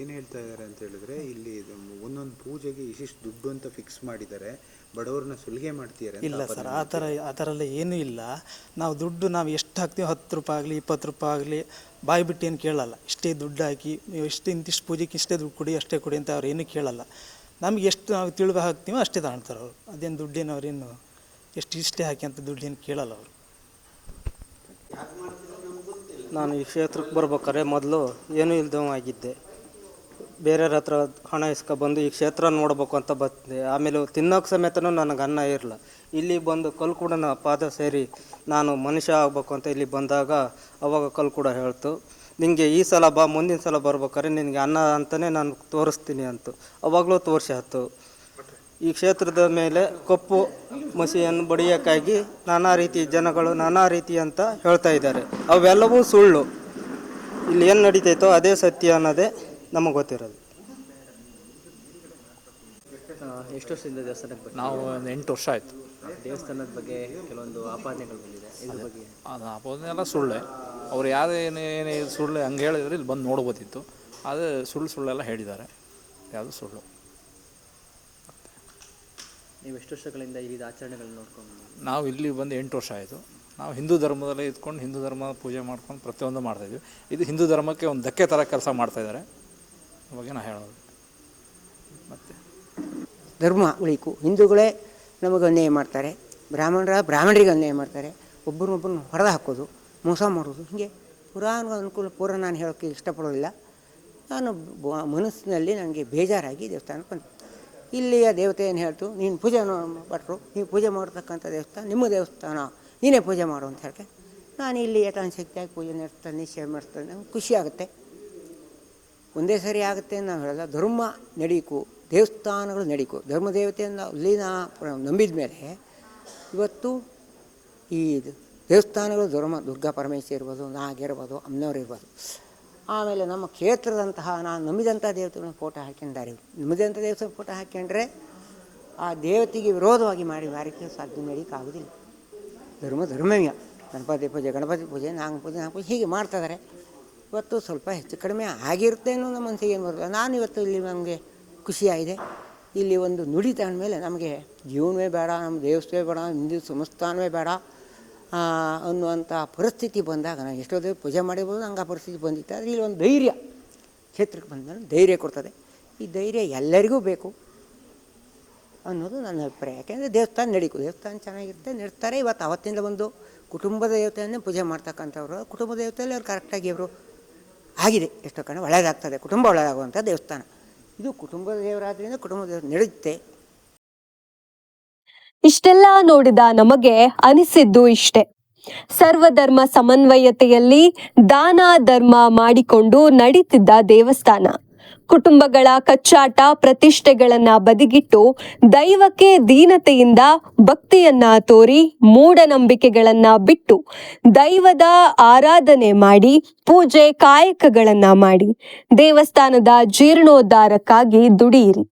ಏನು ಹೇಳ್ತಾ ಇದ್ದಾರೆ ಅಂತ ಹೇಳಿದ್ರೆ, ಇಲ್ಲಿ ಒಂದೊಂದು ಪೂಜೆಗೆ ಇಷ್ಟಿಷ್ಟು ದುಡ್ಡು ಅಂತ ಫಿಕ್ಸ್ ಮಾಡಿದ್ದಾರೆ, ಬಡವ್ರನ್ನ ಸುಲಿಗೆ ಮಾಡ್ತಿದ್ದಾರೆ. ಇಲ್ಲ ಸರ್, ಆ ಥರ ಎಲ್ಲ ಏನೂ ಇಲ್ಲ. ನಾವು ದುಡ್ಡು ನಾವು ಎಷ್ಟು ಎಷ್ಟು ಹಾಕ್ತೀವಿ 10 ರೂಪಾಯಿ ಆಗಲಿ 20 ರೂಪಾಯಿ ಆಗಲಿ ಬಾಯಿ ಬಿಟ್ಟು ಏನು ಕೇಳಲ್ಲ. ಇಷ್ಟೇ ದುಡ್ಡು ಹಾಕಿ ನೀವು ಇಂತಿಷ್ಟು ಪೂಜೆಗೆ ಇಷ್ಟೇ ದುಡ್ಡು ಕೊಡಿ ಅಷ್ಟೇ ಕೊಡಿ ಅಂತ ಅವ್ರು ಏನೂ ಕೇಳಲ್ಲ. ನಮಗೆ ಎಷ್ಟು ನಾವು ತಿಳಿದು ಹಾಕ್ತೀವೋ ಅಷ್ಟೇ ತಗೊಳ್ತಾರೆ ಅವರು. ಅದೇನು ದುಡ್ಡೇನು ಅವ್ರೇನು ಇಷ್ಟೇ ಹಾಕಿ ಅಂತ ದುಡ್ಡೇನು ಕೇಳಲ್ಲ ಅವರು. ನಾನು ಈ ಕ್ಷೇತ್ರಕ್ಕೆ ಬರ್ಬೇಕಾದ್ರೆ ಮೊದಲು ಏನೂ ಇಲ್ದವಾಗಿದ್ದೆ. ಬೇರೆಯವ್ರ ಹತ್ರ ಹಣ ಇಸ್ಕೊಬಂದು ಈ ಕ್ಷೇತ್ರ ನೋಡ್ಬೇಕು ಅಂತ ಬಂದೆ. ಆಮೇಲೆ ತಿನ್ನೋಕೆ ಸಮೇತನೂ ನನಗೆ ಅನ್ನ ಇರಲ್ಲ. ಇಲ್ಲಿ ಬಂದು ಕಲ್ಕೂಡನ ಪಾದ ಸೇರಿ ನಾನು ಮನುಷ್ಯ ಆಗಬೇಕು ಅಂತ ಇಲ್ಲಿ ಬಂದಾಗ ಅವಾಗ ಕಲ್ಕೂಡ ಹೇಳ್ತು, ನಿನಗೆ ಈ ಸಲ ಬಾ, ಮುಂದಿನ ಸಲ ಬರ್ಬೇಕಾದ್ರೆ ನಿನಗೆ ಅನ್ನ ಅಂತಲೇ ನಾನು ತೋರಿಸ್ತೀನಿ ಅಂತು. ಅವಾಗಲೂ ತೋರಿಸಾತು. ಈ ಕ್ಷೇತ್ರದ ಮೇಲೆ ಕಪ್ಪು ಮಸಿಯನ್ನು ಬಡಿಯೋಕ್ಕಾಗಿ ನಾನಾ ರೀತಿ ಜನಗಳು ನಾನಾ ರೀತಿ ಅಂತ ಹೇಳ್ತಾ ಇದ್ದಾರೆ. ಅವೆಲ್ಲವೂ ಸುಳ್ಳು. ಇಲ್ಲಿ ಏನು ನಡೀತೈತೋ ಅದೇ ಸತ್ಯ ಅನ್ನೋದೇ ನಮಗೆ ಗೊತ್ತಿರೋದು. ಎಷ್ಟು ವರ್ಷದಿಂದ ದೇವಸ್ಥಾನಕ್ಕೆ ಬರ್ತೀವಿ? ನಾವು ಒಂದು 8 ವರ್ಷ ಆಯಿತು. ದೇವಸ್ಥಾನದ ಬಗ್ಗೆ ಕೆಲವೊಂದು ಆಪಾದನೆಗಳು ಬಂದಿದೆ, ಇದ್ರ ಬಗ್ಗೆ ಅದು ಆಪೋದನೆ ಎಲ್ಲ ಸುಳ್ಳೆ. ಅವ್ರು ಯಾರೇನೇ ಸುಳ್ಳು ಹಂಗೆ ಹೇಳಿದ್ರೆ ಇಲ್ಲಿ ಬಂದು ನೋಡ್ಬೋದಿತ್ತು. ಅದು ಸುಳ್ಳೆಲ್ಲ ಹೇಳಿದ್ದಾರೆ, ಯಾವುದು ಸುಳ್ಳು. ನೀವು ಎಷ್ಟು ವರ್ಷಗಳಿಂದ ಇಲ್ಲಿ ಆಚರಣೆಗಳನ್ನ ನೋಡ್ಕೊಂಡು? ನಾವು ಇಲ್ಲಿ ಬಂದು 8 ವರ್ಷ ಆಯಿತು. ನಾವು ಹಿಂದೂ ಧರ್ಮದಲ್ಲೇ ಇದ್ಕೊಂಡು ಹಿಂದೂ ಧರ್ಮ ಪೂಜೆ ಮಾಡ್ಕೊಂಡು ಪ್ರತಿಯೊಂದು ಮಾಡ್ತಾಯಿದ್ವಿ. ಇದು ಹಿಂದೂ ಧರ್ಮಕ್ಕೆ ಒಂದು ಧಕ್ಕೆ ಥರ ಕೆಲಸ ಮಾಡ್ತಾಯಿದ್ದಾರೆ. ಬಗ್ಗೆ ನಾನು ಹೇಳೋದು ಮತ್ತು ಧರ್ಮ ಉಳಿಕು. ಹಿಂದೂಗಳೇ ನಮಗೆ ಅನ್ಯಾಯ ಮಾಡ್ತಾರೆ, ಬ್ರಾಹ್ಮಣರಿಗೆ ಅನ್ಯಾಯ ಮಾಡ್ತಾರೆ, ಒಬ್ಬರನ್ನೊಬ್ಬರನ್ನು ಹೊಡೆದು ಹಾಕೋದು, ಮೋಸ ಮಾಡೋದು, ಹೀಗೆ ಪೂರ ನಾನು ಹೇಳೋಕ್ಕೆ ಇಷ್ಟಪಡೋದಿಲ್ಲ. ನಾನು ಮನಸ್ಸಿನಲ್ಲಿ ನನಗೆ ಬೇಜಾರಾಗಿ ದೇವಸ್ಥಾನಕ್ಕೆ ಬಂದೆ. ಇಲ್ಲಿಯ ದೇವತೆ ಏನು ಹೇಳ್ತು, ನೀನು ಪೂಜೆ ಭಟ್ರು, ನೀವು ಪೂಜೆ ಮಾಡ್ತಕ್ಕಂಥ ದೇವಸ್ಥಾನ ನಿಮ್ಮ ದೇವಸ್ಥಾನ, ನೀನೇ ಪೂಜೆ ಮಾಡು ಅಂತ ಹೇಳ್ತೆ. ನಾನು ಇಲ್ಲಿ ಯಥಾಶಕ್ತಿಯಾಗಿ ಪೂಜೆ ನಡೆಸ್ತಾನೆ, ಸೇವೆ ಮಾಡಿಸ್ತಾನೆ, ನಂಗೆ ಖುಷಿ ಆಗುತ್ತೆ. ಒಂದೇ ಸರಿ ಆಗುತ್ತೆ ನಾವು ಹೇಳಲ್ಲ. ಧರ್ಮ ನಡೀಕು, ದೇವಸ್ಥಾನಗಳು ನಡೀಕು. ಧರ್ಮ ದೇವತೆಯನ್ನು ಅಲ್ಲಿನ ನಂಬಿದ ಮೇಲೆ ಇವತ್ತು ಈ ದೇವಸ್ಥಾನಗಳು ದುರ್ಗಾ ಪರಮೇಶ್ವರಿ ಇರ್ಬೋದು, ನಾಗಿರ್ಬೋದು, ಅಮ್ಮನವ್ರು ಇರ್ಬೋದು. ಆಮೇಲೆ ನಮ್ಮ ಕ್ಷೇತ್ರದಂತಹ ನಾನು ನಂಬಿದಂಥ ದೇವತೆಗಳನ್ನ ಫೋಟೋ ಹಾಕ್ಕೊಂಡಾರೆ. ನಂಬಿದಂಥ ದೇವತೆ ಫೋಟೋ ಹಾಕ್ಕೊಂಡ್ರೆ ಆ ದೇವತೆಗೆ ವಿರೋಧವಾಗಿ ಮಾರಿಕೆ ಸಾಧ್ಯ ನಡೀಕಾಗೋದಿಲ್ಲ. ಧರ್ಮವೇ. ಗಣಪತಿ ಪೂಜೆ ನಾಗ ಪೂಜೆ ಹೀಗೆ ಮಾಡ್ತಾಯಿದ್ದಾರೆ. ಇವತ್ತು ಸ್ವಲ್ಪ ಹೆಚ್ಚು ಕಡಿಮೆ ಆಗಿರುತ್ತೆ ಅನ್ನೋ ನಮ್ಮ ಮನಸ್ಸಿಗೆ ಏನು ಬರೋಲ್ಲ. ನಾನು ಇವತ್ತು ಇಲ್ಲಿ ನಮಗೆ ಖುಷಿಯಾಗಿದೆ. ಇಲ್ಲಿ ಒಂದು ನುಡಿ ತಗೊಂಡ್ಮೇಲೆ ನಮಗೆ ಜೀವನವೇ ಬೇಡ, ನಮ್ಮ ದೇವಸ್ಥಾನವೇ ಬೇಡ, ಹಿಂದೂ ಸಂಸ್ಥಾನವೇ ಬೇಡ ಅನ್ನುವಂಥ ಪರಿಸ್ಥಿತಿ ಬಂದಾಗ ನಾನು ಎಷ್ಟೋ ದೇವ್ರು ಪೂಜೆ ಮಾಡಿರ್ಬೋದು, ನಂಗೆ ಆ ಪರಿಸ್ಥಿತಿ ಬಂದಿತ್ತು. ಆದರೆ ಇಲ್ಲಿ ಒಂದು ಧೈರ್ಯ ಕ್ಷೇತ್ರಕ್ಕೆ ಬಂದಮೇಲೆ ಧೈರ್ಯ ಕೊಡ್ತದೆ. ಈ ಧೈರ್ಯ ಎಲ್ಲರಿಗೂ ಬೇಕು ಅನ್ನೋದು ನನ್ನ ಅಭಿಪ್ರಾಯ. ಯಾಕೆಂದರೆ ದೇವಸ್ಥಾನ ದೇವಸ್ಥಾನ ಚೆನ್ನಾಗಿರುತ್ತೆ, ನಡೆಸ್ತಾರೆ. ಇವತ್ತು ಅವತ್ತಿಂದ ಒಂದು ಕುಟುಂಬದ ದೇವತೆಯನ್ನೇ ಪೂಜೆ ಮಾಡ್ತಕ್ಕಂಥವ್ರು, ಕುಟುಂಬ ದೇವತೆಯಲ್ಲಿ ಅವ್ರು ಕರೆಕ್ಟಾಗಿ ಅವರು ಆಗಿದೆ. ಎಷ್ಟೋ ಕಡೆ ಒಳ್ಳೆಯದಾಗ್ತದೆ, ಕುಟುಂಬ ಒಳ್ಳೆಯದಾಗುವಂಥ ದೇವಸ್ಥಾನ ಇದು. ಕುಟುಂಬದ ದೇವರಾದ್ರಿಂದ ಕುಟುಂಬದ ದೇವರು ನಡೆಯುತ್ತೆ. ಇಷ್ಟೆಲ್ಲ ನೋಡಿದ ನಮಗೆ ಅನಿಸಿದ್ದು ಇಷ್ಟೇ. ಸರ್ವಧರ್ಮ ಸಮನ್ವಯತೆಯಲ್ಲಿ ದಾನ ಧರ್ಮ ಮಾಡಿಕೊಂಡು ನಡೀತಿದ್ದ ದೇವಸ್ಥಾನ ಕುಟುಂಬಗಳ ಕಚ್ಚಾಟ ಪ್ರತಿಷ್ಠೆಗಳನ್ನ ಬದಿಗಿಟ್ಟು ದೈವಕ್ಕೆ ದೀನತೆಯಿಂದ ಭಕ್ತಿಯನ್ನ ತೋರಿ ಮೂಢನಂಬಿಕೆಗಳನ್ನ ಬಿಟ್ಟು ದೈವದ ಆರಾಧನೆ ಮಾಡಿ ಪೂಜೆ ಕಾಯಕಗಳನ್ನ ಮಾಡಿ ದೇವಸ್ಥಾನದ ಜೀರ್ಣೋದ್ಧಾರಕ್ಕಾಗಿ ದುಡಿಯಿರಿ.